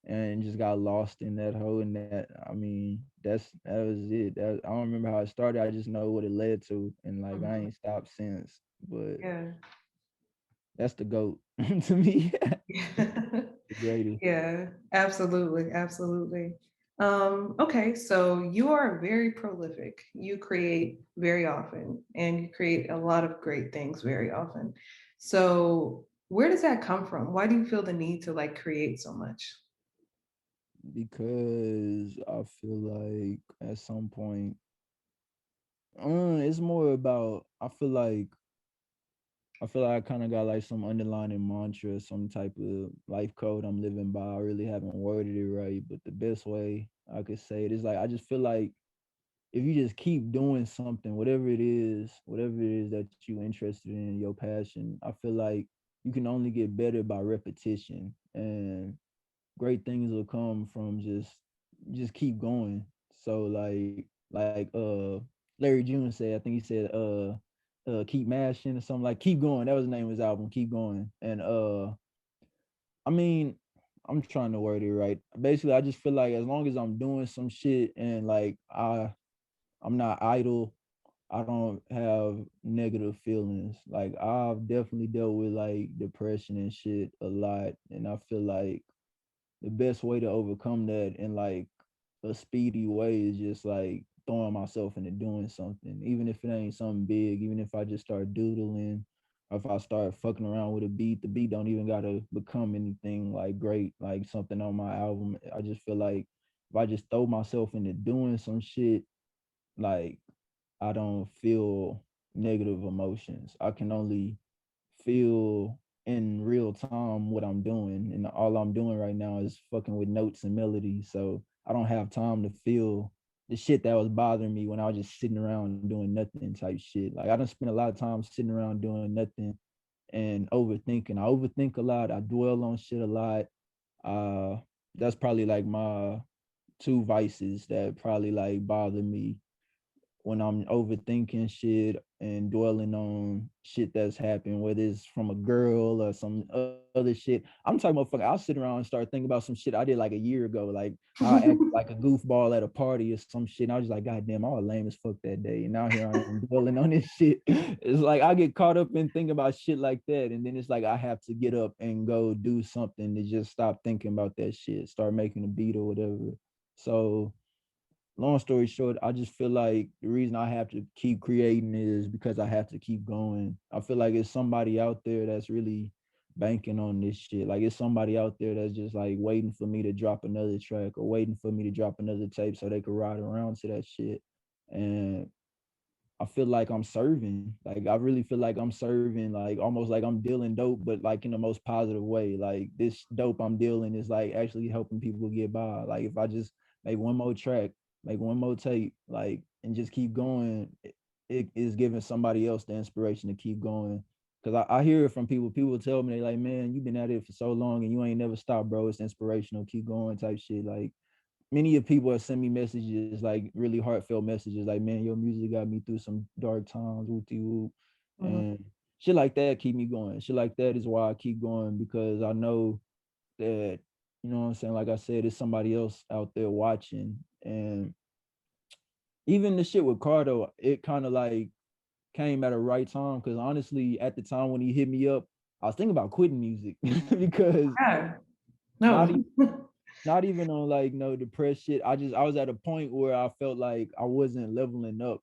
and just got lost in that hole. And that, I mean, that was it. I don't remember how it started. I just know what it led to. And like I Mhm. ain't stopped since. But Yeah. that's the GOAT to me. Yeah. The greatest. Yeah, absolutely, absolutely. Okay, so you are very prolific. You create very often, and you create a lot of great things very often. So, where does that come from? Why do you feel the need to like create so much? Because I feel like at some point it's more about I feel like I kind of got like some underlying mantra, some type of life code I'm living by. I really haven't worded it right, but the best way I could say it is like I just feel like if you just keep doing something, whatever it is that you interested in, your passion, I feel like you can only get better by repetition, and great things will come from just keep going. So like Larry June said, I think he said keep mashing or something, like keep going. That was the name of his album, Keep Going. And I mean, I'm trying to word it right. Basically, I just feel like as long as I'm doing some shit and like I'm not idle, I don't have negative feelings. Like I've definitely dealt with like depression and shit a lot, and I feel like the best way to overcome that in like a speedy way is just like throwing myself into doing something, even if it ain't something big. Even if I just start doodling, or if I start fucking around with a beat, the beat don't even gotta become anything like great, like something on my album. I just feel like if I just throw myself into doing some shit, like I don't feel negative emotions. I can only feel in real time what I'm doing. And all I'm doing right now is fucking with notes and melodies. So I don't have time to feel the shit that was bothering me when I was just sitting around doing nothing type shit. Like I don't spend a lot of time sitting around doing nothing and overthinking. I overthink a lot. I dwell on shit a lot. That's probably like my two vices that probably like bother me when I'm overthinking shit and dwelling on shit that's happened, whether it's from a girl or some other shit. I'm talking about fucking, I'll sit around and start thinking about some shit I did like a year ago, like how I acted like a goofball at a party or some shit. And I was just like, God damn, I was lame as fuck that day. And now here I am dwelling on this shit. It's like I get caught up in thinking about shit like that. And then it's like I have to get up and go do something to just stop thinking about that shit, start making a beat or whatever. So long story short, I just feel like the reason I have to keep creating is because I have to keep going. I feel like it's somebody out there that's really banking on this shit. Like it's somebody out there that's just like waiting for me to drop another track or waiting for me to drop another tape so they could ride around to that shit. And I feel like I'm serving. Like I really feel like I'm serving, like almost like I'm dealing dope, but like in the most positive way. Like this dope I'm dealing is like actually helping people get by. Like if I just make one more track, make one more tape, like and just keep going, it is giving somebody else the inspiration to keep going. Cause I hear it from people. People tell me they like, man, you've been at it for so long and you ain't never stopped, bro. It's inspirational. Keep going, type shit. Like many of people have sent me messages, like really heartfelt messages, like, man, your music got me through some dark times, whoopty whoop. Mhm, And shit like that keep me going. Shit like that is why I keep going, because I know that, you know what I'm saying? Like I said, it's somebody else out there watching. And even the shit with Cardo, it kind of like came at a right time, because honestly, at the time when he hit me up, I was thinking about quitting music because yeah, not no. not even on like no depressed shit. I was at a point where I felt like I wasn't leveling up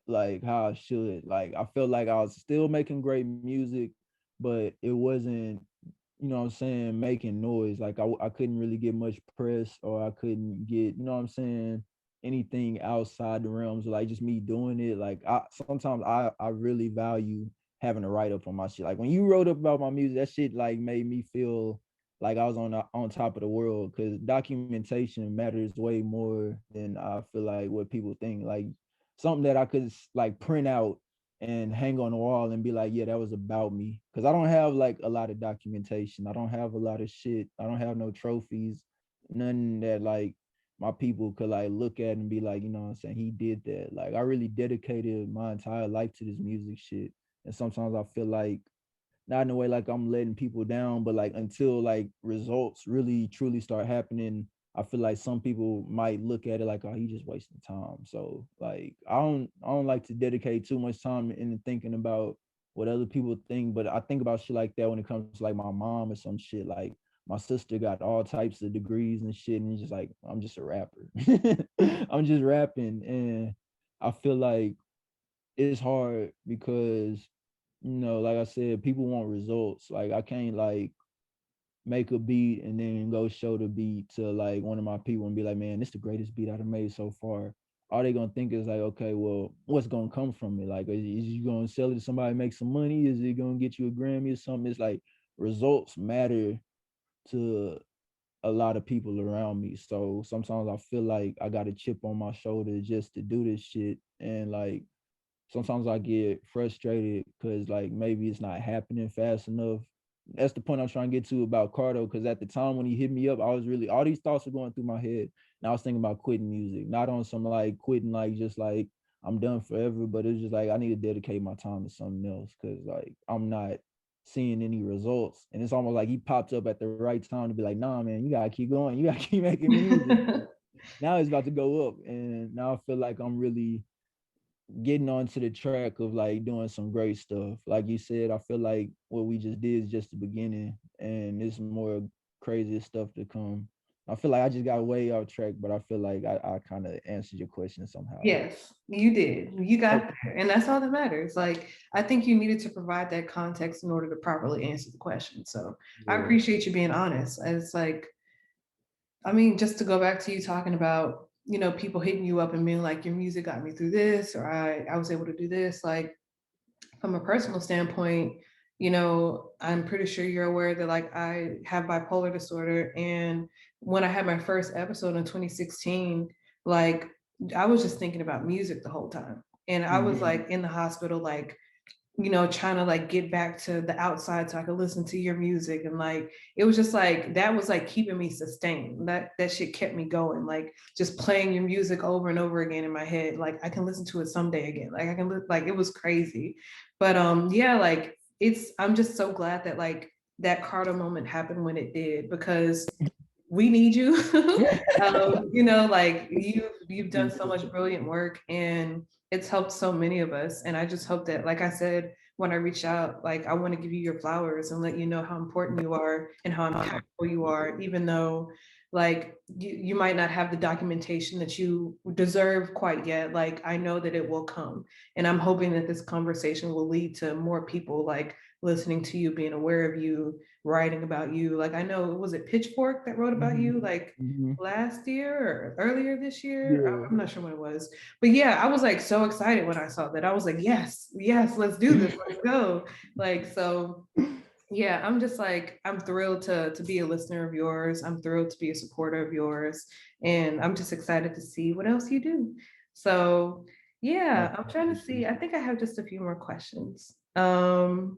like how I should. Like I felt like I was still making great music, but it wasn't, you know what I'm saying, making noise. Like I couldn't really get much press, or I couldn't get, you know what I'm saying, anything outside the realms of like just me doing it. Like I sometimes I really value having a write up on my shit. Like when you wrote up about my music, that shit like made me feel like I was on top of the world, because documentation matters way more than I feel like what people think. Like something that I could like print out and hang on the wall and be like, yeah, that was about me. Cause I don't have like a lot of documentation. I don't have a lot of shit. I don't have no trophies, none that like my people could like look at and be like, you know what I'm saying, he did that. Like I really dedicated my entire life to this music shit. And sometimes I feel like not in a way like I'm letting people down, but like until like results really truly start happening, I feel like some people might look at it like, oh, he just wasting time. So like I don't like to dedicate too much time into thinking about what other people think, but I think about shit like that when it comes to like my mom or some shit. Like my sister got all types of degrees and shit, and it's just like I'm just a rapper. I'm just rapping, and I feel like it's hard because, you know, like I said, people want results. Like I can't like make a beat and then go show the beat to like one of my people and be like, man, this is the greatest beat I've made so far. All they gonna think is like, okay, well, what's gonna come from it? Like, is you gonna sell it to somebody, make some money? Is it gonna get you a Grammy or something? It's like results matter to a lot of people around me. So sometimes I feel like I got a chip on my shoulder just to do this shit. And like sometimes I get frustrated because like maybe it's not happening fast enough, that's the point I'm trying to get to about Cardo. Because at the time when he hit me up, I was really all these thoughts were going through my head, and I was thinking about quitting music, not on some like quitting like just like I'm done forever, but it's just like I need to dedicate my time to something else because like I'm not seeing any results, and it's almost like he popped up at the right time to be like, nah, man, you gotta keep going, you gotta keep making music. Now it's about to go up, and now I feel like I'm really getting onto the track of like doing some great stuff. Like you said, I feel like what we just did is just the beginning, and there's more crazy stuff to come. I feel like I just got way off track, but I feel like I kind of answered your question somehow. Yes, you did. You Oh, got there. And that's all that matters. Like, I think you needed to provide that context in order to properly answer the question. So I yeah. appreciate you being honest. And it's like, I mean, just to go back to you talking about, people hitting you up and being like, your music got me through this, or I was able to do this. Like, from a personal standpoint, I'm pretty sure you're aware that like I have bipolar disorder. And when I had my first episode in 2016, like I was just thinking about music the whole time. And I was Mhm. like in the hospital, like, trying to like get back to the outside so I could listen to your music. And like it was just like that was like keeping me sustained. That shit kept me going. Like just playing your music over and over again in my head. Like I can listen to it someday again. Like I can like it was crazy. But yeah, like I'm just so glad that like that Carter moment happened when it did because we need you. Like you've done so much brilliant work and it's helped so many of us. And I just hope that, like I said, when I reach out, like I want to give you your flowers and let you know how important you are and how impactful you are, even though like you might not have the documentation that you deserve quite yet. Like I know that it will come. And I'm hoping that this conversation will lead to more people like listening to you, being aware of you, writing about you. Like I know, was it Pitchfork that wrote about Mhm. you like Mhm. last year or earlier this year? Yeah. I'm not sure when it was, but yeah, I was like so excited when I saw that. I was like, yes, yes, let's do this, let's go. Like so. Yeah, I'm just like I'm thrilled to be a listener of yours. I'm thrilled to be a supporter of yours, and I'm just excited to see what else you do. So I yeah, I'm trying to see. appreciate I it. think I have just a few more questions. Oh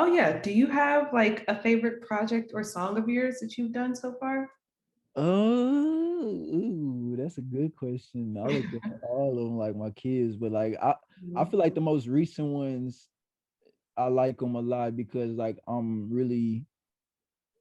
yeah. Do you have like a favorite project or song of yours that you've done so far? Oh, ooh, that's a good question. I look at all of them like my kids, but like I Mhm. feel like the most recent ones I like them a lot because like I'm really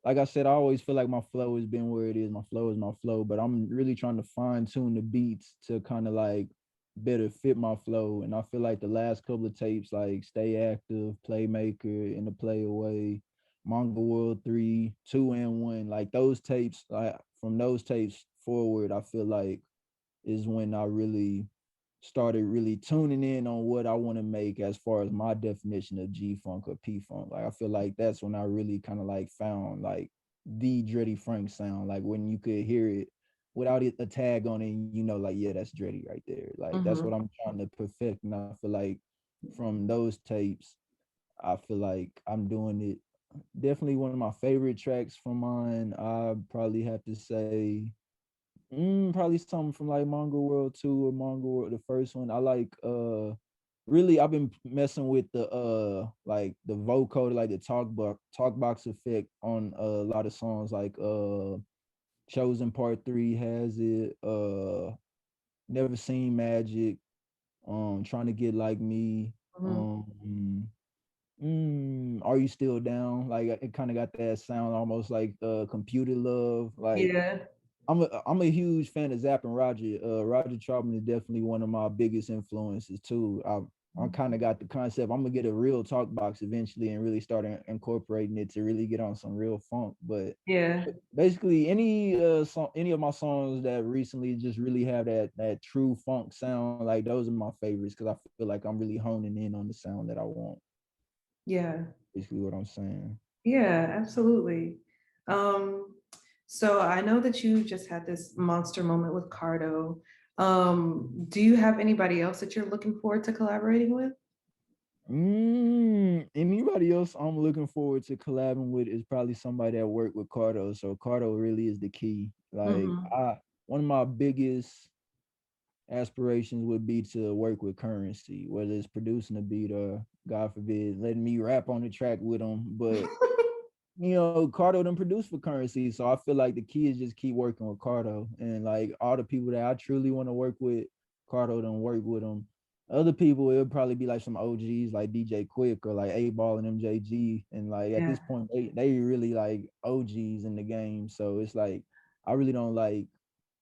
like I said, I always feel like my flow has been where it is. My flow is my flow, but I'm really trying to fine tune the beats to kind of like better fit my flow. And I feel like the last couple of tapes, like Stay Active, Playmaker, In the Play Away, Manga World 3, 2 and 1, like those tapes, like from those tapes forward, I feel like is when I really started really tuning in on what I want to make as far as my definition of G funk or P funk. Like I feel like that's when I really kind of like found like the Dretti Frank sound. Like when you could hear it without a tag on it, you know, like yeah, that's Dretti right there. Like that's what Mhm. I'm trying to perfect, and I feel like from those tapes, I feel like I'm doing it. Definitely one of my favorite tracks from mine. I probably have to say probably something from like Manga World 2 or Manga World the first one. I like really I've been messing with the like the vocoder, like the talk box effect on a lot of songs like Chosen Part 3 has it, Never Seen Magic, Trying to Get Like Me, Mhm. um Are You Still Down? Like it kind of got that sound almost like Computer Love. Like Yeah. I'm a huge fan of Zapp and Roger. Roger Troutman is definitely one of my biggest influences too. I kind of got the concept. I'm gonna get a real talk box eventually and really start incorporating it to really get on some real funk. But Yeah. basically, any of my songs that recently just really have that true funk sound, like those are my favorites because I feel like I'm really honing in on the sound that I want. Yeah. Basically, what I'm saying. Yeah, absolutely. Um, so I know that you just had this monster moment with Cardo. Do you have anybody else that you're looking forward to collaborating with? Anybody else I'm looking forward to collabing with is probably somebody that worked with Cardo. So Cardo really is the key. Like Mhm. one of my biggest aspirations would be to work with Currency, whether it's producing a beat or, God forbid, letting me rap on the track with them. But Cardo done produce for Currency, so I feel like the key is just keep working with Cardo, and like all the people that I truly want to work with, Cardo done work with them. Other people, it would probably be like some OGs like DJ Quick or like 8 Ball and MJG, and like at Yeah. this point, they really like OGs in the game. So it's like I really don't like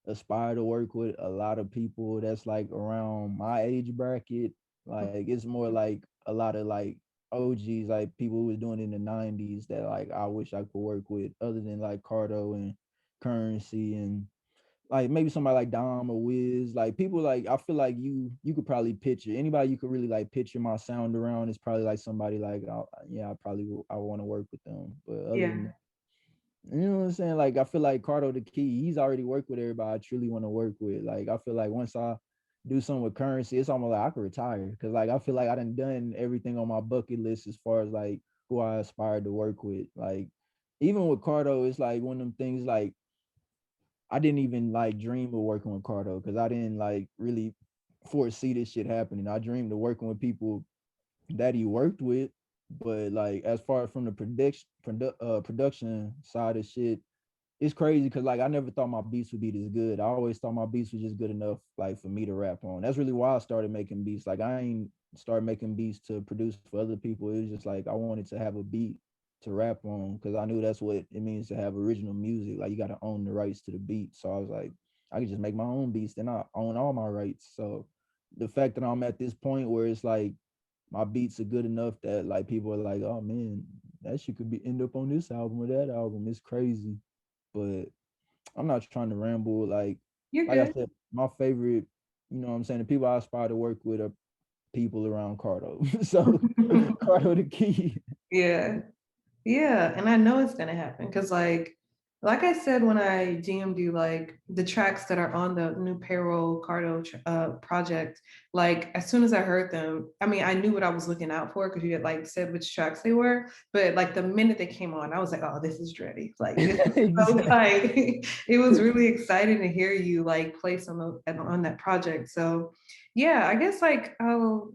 aspire to work with a lot of people that's like around my age bracket. Like it's more like a lot of like OGs, like people who was doing it in the 90s that like I wish I could work with, other than like Cardo and Currency and like maybe somebody like Dom or Wiz. Like people like I feel like you could probably picture anybody you could really like picture my sound around is probably like somebody like yeah, I want to work with them. But other Yeah. than you know what I'm saying? Like I feel like Cardo the Key, he's already worked with everybody I truly want to work with. Like I feel like once I do something with Currency, it's almost like I could retire. Cause like I feel like I done everything on my bucket list as far as like who I aspired to work with. Like even with Cardo, it's like one of them things like I didn't even like dream of working with Cardo because I didn't like really foresee this shit happening. I dreamed of working with people that he worked with, but like as far as from the production side of shit, it's crazy because like I never thought my beats would be this good. I always thought my beats were just good enough like for me to rap on. That's really why I started making beats. Like I ain't started making beats to produce for other people. It was just like I wanted to have a beat to rap on because I knew that's what it means to have original music. Like you got to own the rights to the beat. So I was like, I could just make my own beats, then I own all my rights. So the fact that I'm at this point where it's like my beats are good enough that like people are like, oh man, that shit could be end up on this album or that album. It's crazy. But I'm not trying to ramble. You're Like I good. said, my favorite, you know what I'm saying, the people I aspire to work with are people around Cardo. So Cardo the key. Yeah. Yeah, and I know it's gonna happen because like I said when I DM'd you, like the tracks that are on the new payroll Cardo project, like as soon as I heard them, I mean I knew what I was looking out for because you had like said which tracks they were, but like the minute they came on, I was like, oh, this is Dretti. Like this is so Exactly. tight. It was really exciting to hear you like play some on that project. So yeah, I guess like I'll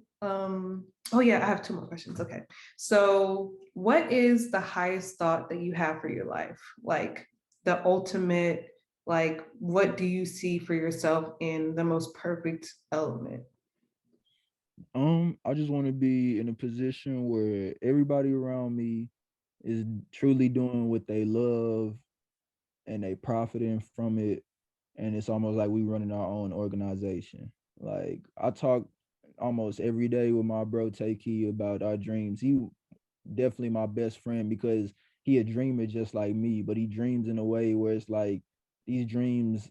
oh yeah, I have two more questions. Okay. So, what is the highest thought that you have for your life? Like the ultimate, like, what do you see for yourself in the most perfect element? I just want to be in a position where everybody around me is truly doing what they love and they profiting from it. And it's almost like we running our own organization. Like I talk almost every day with my bro Takey about our dreams. He definitely my best friend because he a dreamer just like me, but he dreams in a way where it's like these dreams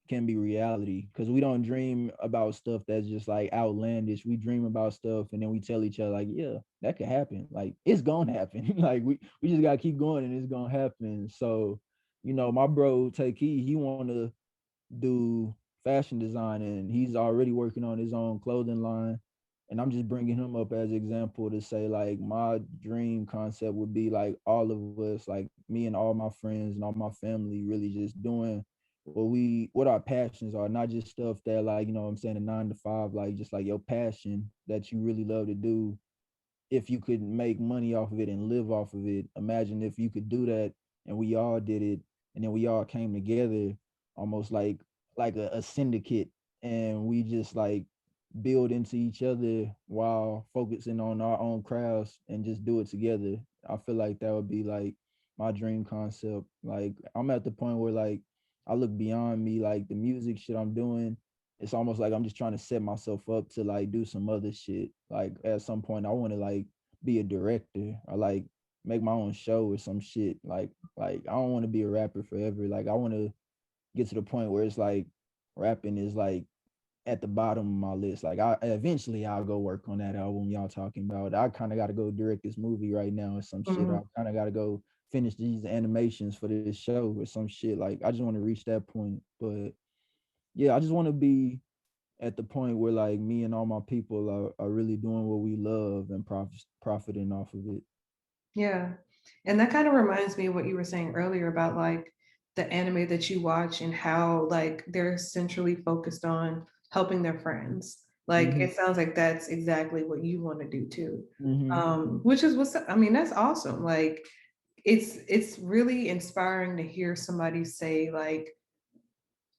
can be reality because we don't dream about stuff that's just like outlandish. We dream about stuff and then we tell each other like, yeah, that could happen. Like it's gonna happen. Like we just gotta keep going and it's gonna happen. So, my bro Take he wanna do fashion design and he's already working on his own clothing line. And I'm just bringing him up as an example to say like my dream concept would be like all of us, like me and all my friends and all my family, really just doing what our passions are, not just stuff that like what I'm saying, a 9 to 5, like just like your passion that you really love to do. If you could make money off of it and live off of it, imagine if you could do that and we all did it and then we all came together almost like a syndicate and we just like build into each other while focusing on our own crafts and just do it together. I feel like that would be like my dream concept. Like I'm at the point where like I look beyond me, like the music shit I'm doing. It's almost like I'm just trying to set myself up to like do some other shit. Like at some point I want to like be a director or like make my own show or some shit. Like I don't want to be a rapper forever. Like I want to get to the point where it's like rapping is like at the bottom of my list. Like I eventually I'll go work on that album y'all talking about. I kind of got to go direct this movie right now or some shit. I Mhm. kind of got to go finish these animations for this show or some shit. Like I just want to reach that point. But yeah, I just want to be at the point where like me and all my people are really doing what we love and profiting off of it. Yeah. And that kind of reminds me of what you were saying earlier about like the anime that you watch and how like they're centrally focused on helping their friends. Like Mm-hmm. it sounds like that's exactly what you want to do too. Mm-hmm. Which is what's I mean, that's awesome. Like it's really inspiring to hear somebody say like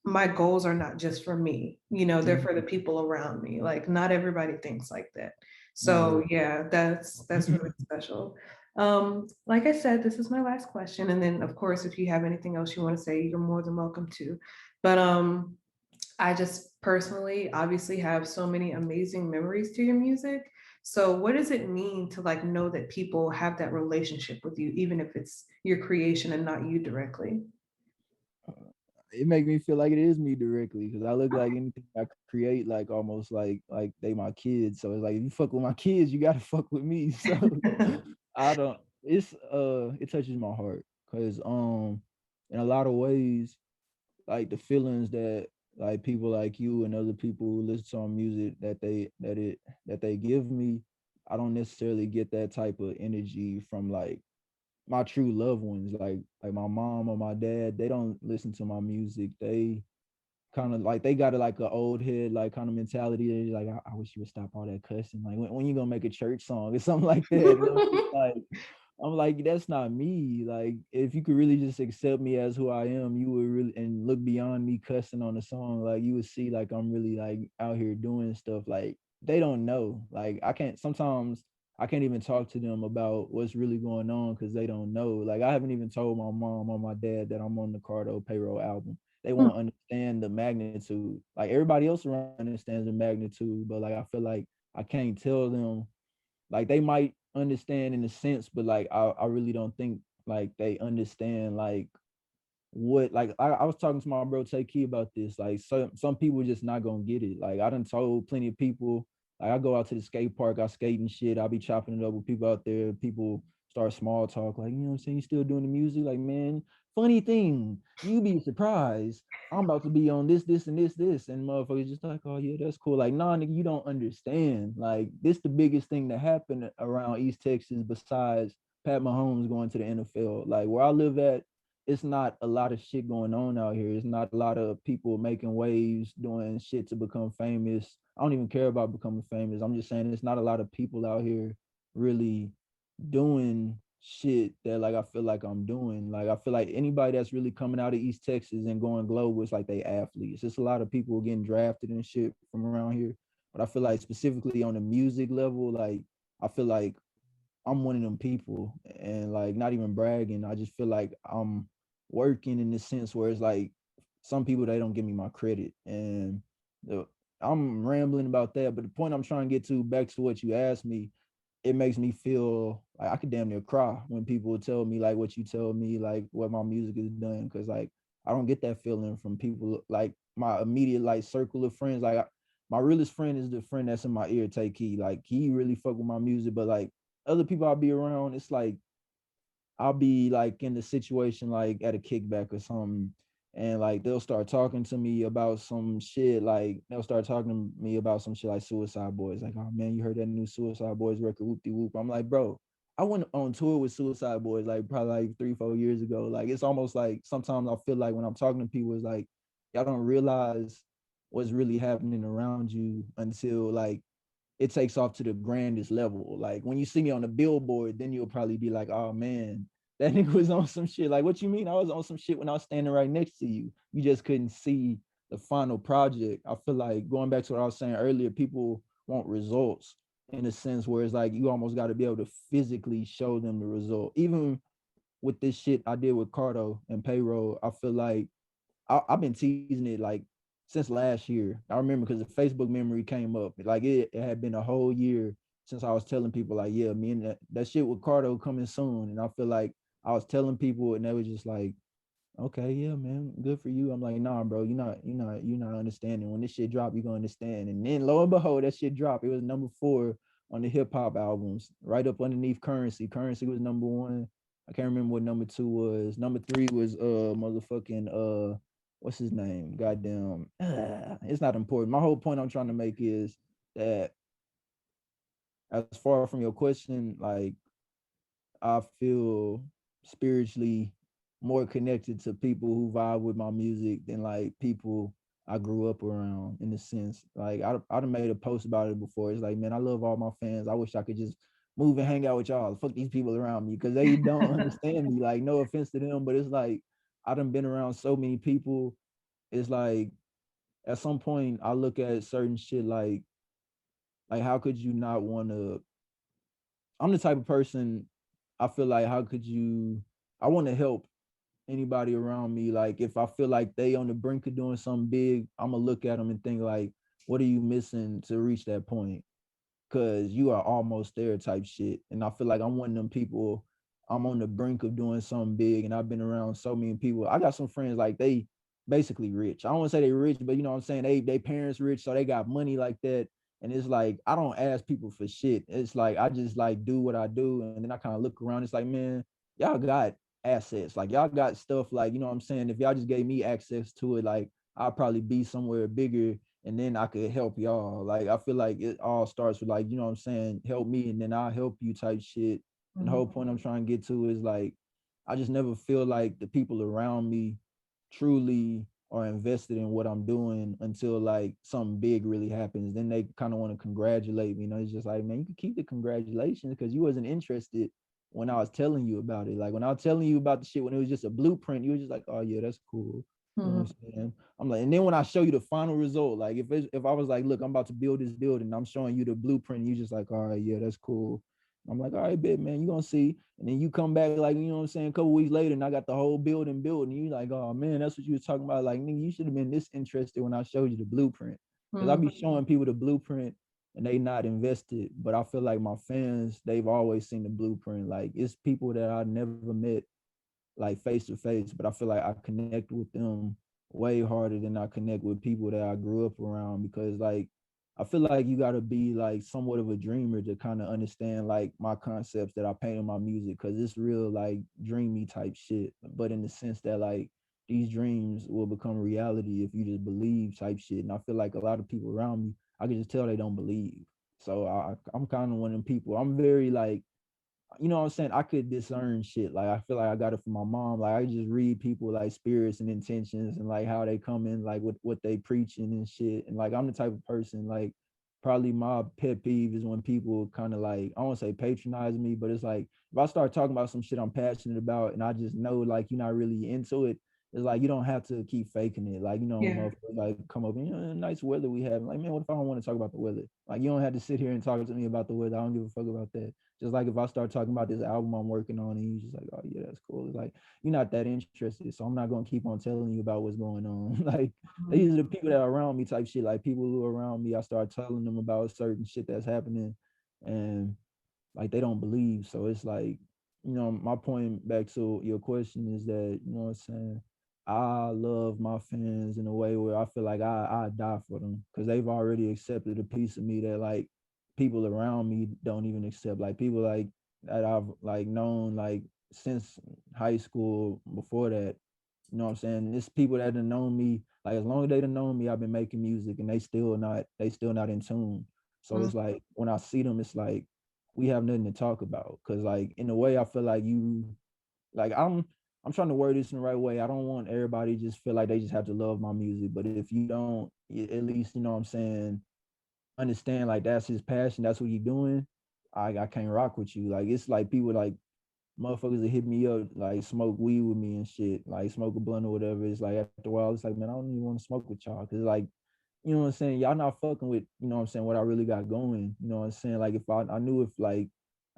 my goals are not just for me, they're for the Mm-hmm. people around me. Like not everybody thinks like that. Yeah. So yeah, that's really special. Like I said, this is my last question. And then of course, if you have anything else you want to say, you're more than welcome to. But I just personally obviously have so many amazing memories to your music. So what does it mean to like know that people have that relationship with you, even if it's your creation and not you directly? It make me feel like it is me directly because I look like anything I create, like almost like they my kids. So it's like if you fuck with my kids, you gotta fuck with me. So I don't. It's it touches my heart because in a lot of ways, like the feelings that like people like you and other people who listen to our music that they give me, I don't necessarily get that type of energy from like my true loved ones, like my mom or my dad. They don't listen to my music. They kind of like they got a, like an old head like kind of mentality. They're like, I wish you would stop all that cussing. Like when you gonna make a church song or something like that? And I'm like, that's not me. Like, if you could really just accept me as who I am, you would really and look beyond me cussing on the song. Like, you would see like I'm really like out here doing stuff. Like, they don't know. Like, I can't even talk to them about what's really going on because they don't know. Like, I haven't even told my mom or my dad that I'm on the Cardo Payroll album. They won't understand the magnitude. Like everybody else around understands the magnitude, but like I feel like I can't tell them, like they might understand in a sense, but like I really don't think like they understand like what like I was talking to my bro Take Key about this. Like some people just not gonna get it. Like I done told plenty of people, like I go out to the skate park, I skate and shit, I'll be chopping it up with people out there, people start small talk, like, you know what I'm saying, you still doing the music? Like, man, funny thing, you be surprised. I'm about to be on this, and this. And motherfuckers just like, oh yeah, that's cool. Like, nah, nigga, you don't understand. Like, this the biggest thing that happened around East Texas besides Pat Mahomes going to the NFL. Like where I live at, it's not a lot of shit going on out here. It's not a lot of people making waves, doing shit to become famous. I don't even care about becoming famous. I'm just saying it's not a lot of people out here really doing shit that like I feel like I'm doing. Like I feel like anybody that's really coming out of East Texas and going global, it's like they athletes. It's a lot of people getting drafted and shit from around here. But I feel like specifically on the music level, like I feel like I'm one of them people, and like not even bragging. I just feel like I'm working in the sense where it's like some people they don't give me my credit, and the, I'm rambling about that. But the point I'm trying to get to, back to what you asked me, it makes me feel like I could damn near cry when people tell me like what you tell me, like what my music is done, because like I don't get that feeling from people like my immediate like circle of friends. Like my realest friend is the friend that's in my ear, Take Key. Like he really fuck with my music, but like other people I'll be around, it's like I'll be like in the situation like at a kickback or something, and like they'll start talking to me about some shit. Like they'll start talking to me about some shit like Suicide Boys. Like, oh man, you heard that new Suicide Boys record? Whoop de whoop. I'm like, bro, I went on tour with Suicide Boys like probably like 3-4 years ago. Like it's almost like sometimes I feel like when I'm talking to people, it's like y'all don't realize what's really happening around you until like it takes off to the grandest level. Like when you see me on the billboard, then you'll probably be like, oh man, that nigga was on some shit. Like, what you mean? I was on some shit when I was standing right next to you. You just couldn't see the final project. I feel like going back to what I was saying earlier, people want results in a sense where it's like you almost got to be able to physically show them the result. Even with this shit I did with Cardo and payroll, I feel like I've been teasing it like since last year. I remember because the Facebook memory came up. Like it had been a whole year since I was telling people like, yeah, me and that shit with Cardo coming soon. And I feel like I was telling people and they were just like, okay, yeah, man, good for you. I'm like, nah, bro, you're not understanding. When this shit drop, you're gonna understand. And then lo and behold, that shit dropped. It was number 4 on the hip hop albums, right up underneath Currency. Currency was number 1. I can't remember what number 2 was. Number 3 was motherfucking what's his name? Goddamn, it's not important. My whole point I'm trying to make is that as far from your question, like I feel spiritually more connected to people who vibe with my music than like people I grew up around in a sense. Like I'd have made a post about it before. It's like, man, I love all my fans. I wish I could just move and hang out with y'all. Fuck these people around me because they don't understand me. Like, no offense to them, but it's like I done been around so many people. It's like at some point I look at certain shit like how could you not want to? I'm the type of person I feel like how could you? I want to help anybody around me. Like if I feel like they on the brink of doing something big, I'm gonna look at them and think like, what are you missing to reach that point? Because you are almost there type shit. And I feel like I'm one of them people. I'm on the brink of doing something big, and I've been around so many people. I got some friends like they basically rich. I don't want to say they rich, but you know what I'm saying. They parents rich, so they got money like that. And it's like I don't ask people for shit. It's like I just like do what I do, and then I kind of look around. It's like, man, y'all got assets. Like y'all got stuff. Like you know what I'm saying. If y'all just gave me access to it, like I'll probably be somewhere bigger and then I could help y'all. Like I feel like it all starts with like, you know what I'm saying, help me and then I'll help you type shit. And the Mhm. whole point I'm trying to get to is like I just never feel like the people around me truly are invested in what I'm doing until like something big really happens. Then they kind of want to congratulate me. You know, it's just like, man, you can keep the congratulations because you wasn't interested when I was telling you about it. Like when I was telling you about the shit when it was just a blueprint, you was just like, oh yeah, that's cool. You know Mhm. what I'm saying? I'm like, and then when I show you the final result, like if I was like, look, I'm about to build this building, I'm showing you the blueprint, you just like, all right, yeah, that's cool. I'm like, all right, bet, man, you gonna see. And then you come back, like, you know what I'm saying, a couple weeks later, and I got the whole building built, and you like, oh man, that's what you was talking about. Like, nigga, you should have been this interested when I showed you the blueprint. Because I Mhm. be showing people the blueprint and they not invested. But I feel like my fans, they've always seen the blueprint. Like it's people that I never met like face to face, but I feel like I connect with them way harder than I connect with people that I grew up around because like I feel like you gotta be like somewhat of a dreamer to kind of understand like my concepts that I paint in my music because it's real like dreamy type shit, but in the sense that like these dreams will become reality if you just believe type shit. And I feel like a lot of people around me, I can just tell they don't believe. So I'm kind of one of them people. I'm very like you know what I'm saying? I could discern shit. Like I feel like I got it from my mom. Like I just read people like spirits and intentions and like how they come in, like what they preaching and shit. And like I'm the type of person like probably my pet peeve is when people kind of like I won't say patronize me, but it's like if I start talking about some shit I'm passionate about and I just know like you're not really into it, it's like you don't have to keep faking it. Like, you know, Yeah. motherfuckers like come up and nice weather we have. Like, man, what if I don't want to talk about the weather? Like you don't have to sit here and talk to me about the weather. I don't give a fuck about that. Just like if I start talking about this album I'm working on and you just like, oh yeah, that's cool. It's like you're not that interested. So I'm not gonna keep on telling you about what's going on. Like Mhm. these are the people that are around me type shit. Like people who are around me, I start telling them about certain shit that's happening and like they don't believe. So it's like, you know, my point back to your question is that, you know what I'm saying? I love my fans in a way where I feel like I die for them because they've already accepted a piece of me that like people around me don't even accept. Like people like that I've like known like since high school before that. You know what I'm saying? It's people that have known me like as long as they have known me, I've been making music and they still not in tune. So Mhm. it's like when I see them, it's like we have nothing to talk about. Cause like in a way I feel like you like I'm trying to word this in the right way. I don't want everybody to just feel like they just have to love my music. But if you don't at least, you know what I'm saying, understand like that's his passion, that's what he's doing. I can't rock with you. Like it's like people like motherfuckers that hit me up, like smoke weed with me and shit, like smoke a blunt or whatever. It's like after a while, it's like, man, I don't even want to smoke with y'all. Cause like, you know what I'm saying? Y'all not fucking with, you know what I'm saying, what I really got going. You know what I'm saying? Like if I knew if like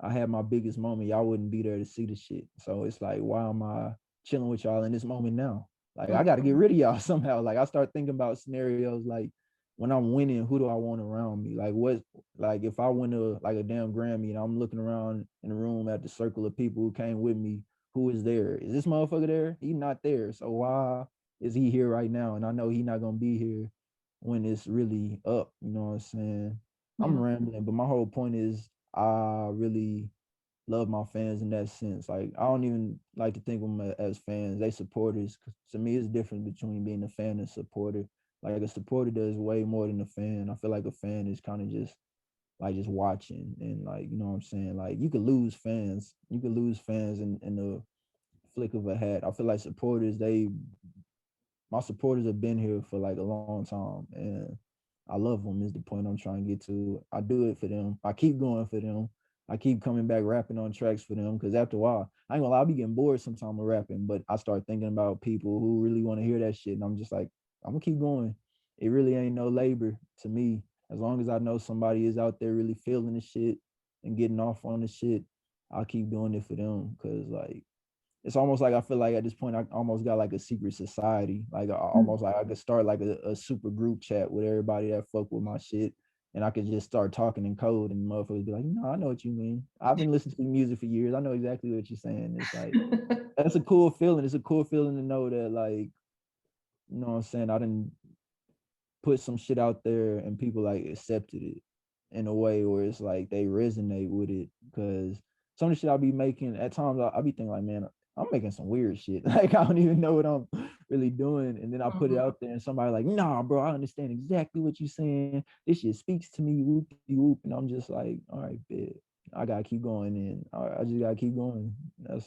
I had my biggest moment, y'all wouldn't be there to see the shit. So it's like, why am I chilling with y'all in this moment now? Like I gotta get rid of y'all somehow. Like I start thinking about scenarios like when I'm winning, who do I want around me? Like what like if I win a like a damn Grammy and I'm looking around in the room at the circle of people who came with me, who is there? Is this motherfucker there? He not there. So why is he here right now? And I know he not gonna be here when it's really up. You know what I'm saying? I'm Mhm. rambling, but my whole point is I really love my fans in that sense. Like I don't even like to think of them as fans. They supporters. 'Cause to me, it's different between being a fan and a supporter. Like a supporter does way more than a fan. I feel like a fan is kind of just watching and like you know what I'm saying. Like you could lose fans. You could lose fans in the flick of a hat. I feel like supporters they my supporters have been here for like a long time, and I love them. Is the point I'm trying to get to. I do it for them. I keep going for them. I keep coming back rapping on tracks for them because after a while, I ain't gonna lie, I'll be getting bored sometimes of rapping, but I start thinking about people who really want to hear that shit, and I'm just like, I'm gonna keep going. It really ain't no labor to me. As long as I know somebody is out there really feeling the shit and getting off on the shit, I'll keep doing it for them. Cause like it's almost like I feel like at this point I almost got like a secret society. Like I almost like I could start like a super group chat with everybody that fuck with my shit. And I could just start talking in code and motherfuckers be like, no, I know what you mean. I've been listening to music for years. I know exactly what you're saying. It's like that's a cool feeling. It's a cool feeling to know that like, you know what I'm saying? I didn't put some shit out there and people like accepted it in a way where it's like they resonate with it. Because some of the shit I'll be making at times I'll be thinking like, man, I'm making some weird shit. Like I don't even know what I'm really doing. And then I put it out there and somebody like, nah, bro, I understand exactly what you're saying. This shit speaks to me, whoop whoop. And I'm just like, all right, bet. I gotta keep going and I just gotta keep going. That's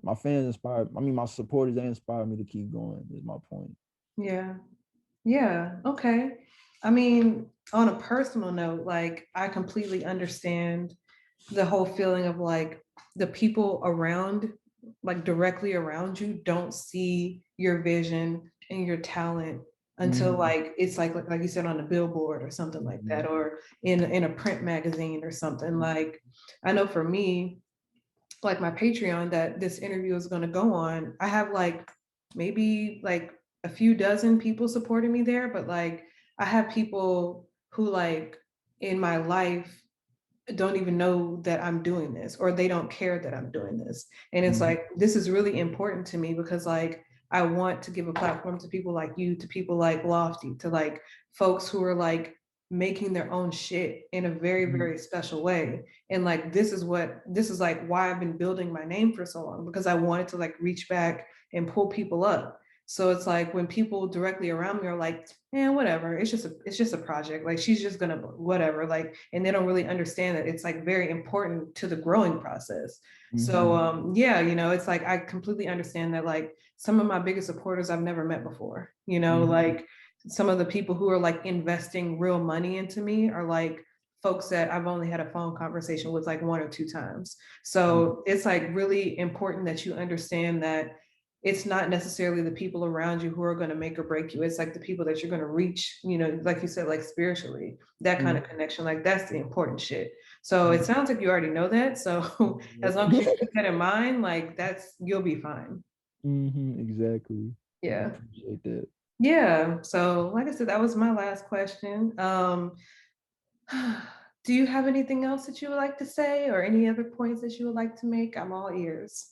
my fans inspired. I mean, my supporters, they inspire me to keep going, is my point. Yeah. Yeah. Okay. I mean, on a personal note, like I completely understand the whole feeling of like the people around, like directly around you, don't see your vision and your talent until Mm-hmm. like it's like you said on a billboard or something like that, or in a print magazine or something. Like I know for me, like my Patreon that this interview is going to go on, I have like maybe like a few dozen people supporting me there, but like I have people who like in my life don't even know that I'm doing this or they don't care that I'm doing this. And it's Mm-hmm. like, this is really important to me because like I want to give a platform to people like you, to people like Lofty, to like folks who are like making their own shit in a very, very special way. And like this is like why I've been building my name for so long, because I wanted to like reach back and pull people up. So it's like when people directly around me are like, man, whatever, it's just a project. Like she's just gonna whatever. Like, and they don't really understand that it's like very important to the growing process. So Mm-hmm. yeah, you know, it's like I completely understand that like some of my biggest supporters I've never met before, you know, Mm-hmm. like some of the people who are like investing real money into me are like folks that I've only had a phone conversation with like one or two times. So it's like really important that you understand that it's not necessarily the people around you who are going to make or break you. It's like the people that you're going to reach, you know, like you said, like spiritually, that kind of connection, like that's the important shit. So it sounds like you already know that. So as long as you keep that in mind, like you'll be fine. Mm-hmm. Exactly. I Yeah. appreciate that. Yeah. So like I said, that was my last question. Do you have anything else that you would like to say or any other points that you would like to make? I'm all ears.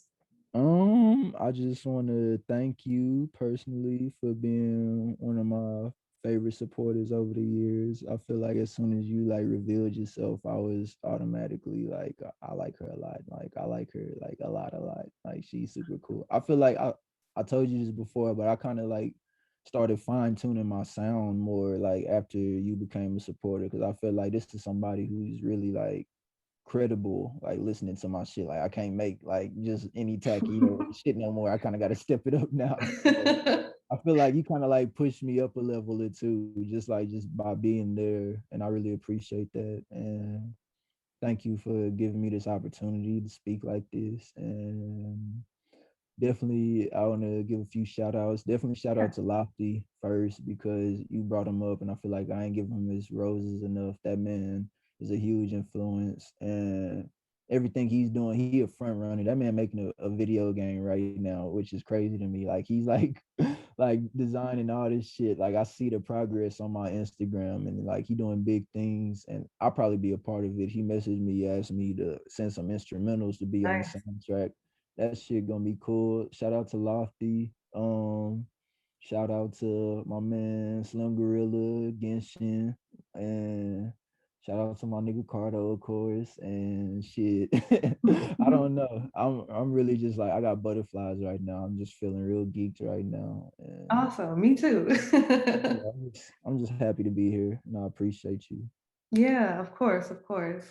I just want to thank you personally for being one of my favorite supporters over the years. I feel like as soon as you like revealed yourself, I was automatically like, I like her a lot. Like I like her like a lot, a lot. Like she's super cool. I feel like I told you this before, but I kind of like started fine tuning my sound more like after you became a supporter because I feel like this is somebody who's really like credible, like listening to my shit. Like I can't make like just any tacky or shit no more. I kind of got to step it up now. So I feel like you kind of like pushed me up a level or two, just by being there, and I really appreciate that. And thank you for giving me this opportunity to speak like this. And definitely, I want to give a few shout outs. Definitely shout Yeah. out to Lofty first because you brought him up, and I feel like I ain't giving him his roses enough. That man is a huge influence, and everything he's doing, he a front runner. That man making a video game right now, which is crazy to me. Like he's like like designing all this shit. Like I see the progress on my Instagram, and like he doing big things, and I'll probably be a part of it. He messaged me, asked me to send some instrumentals to be on the Nice. soundtrack. That shit gonna be cool. Shout out to Lofty. Shout out to my man Slim Gorilla, Genshin, and shout out to my nigga Cardo, of course, and shit. I don't know. I'm really just like I got butterflies right now. I'm just feeling real geeked right now, and Awesome. Me too. yeah, I'm just happy to be here, and I appreciate you. Yeah, of course, of course.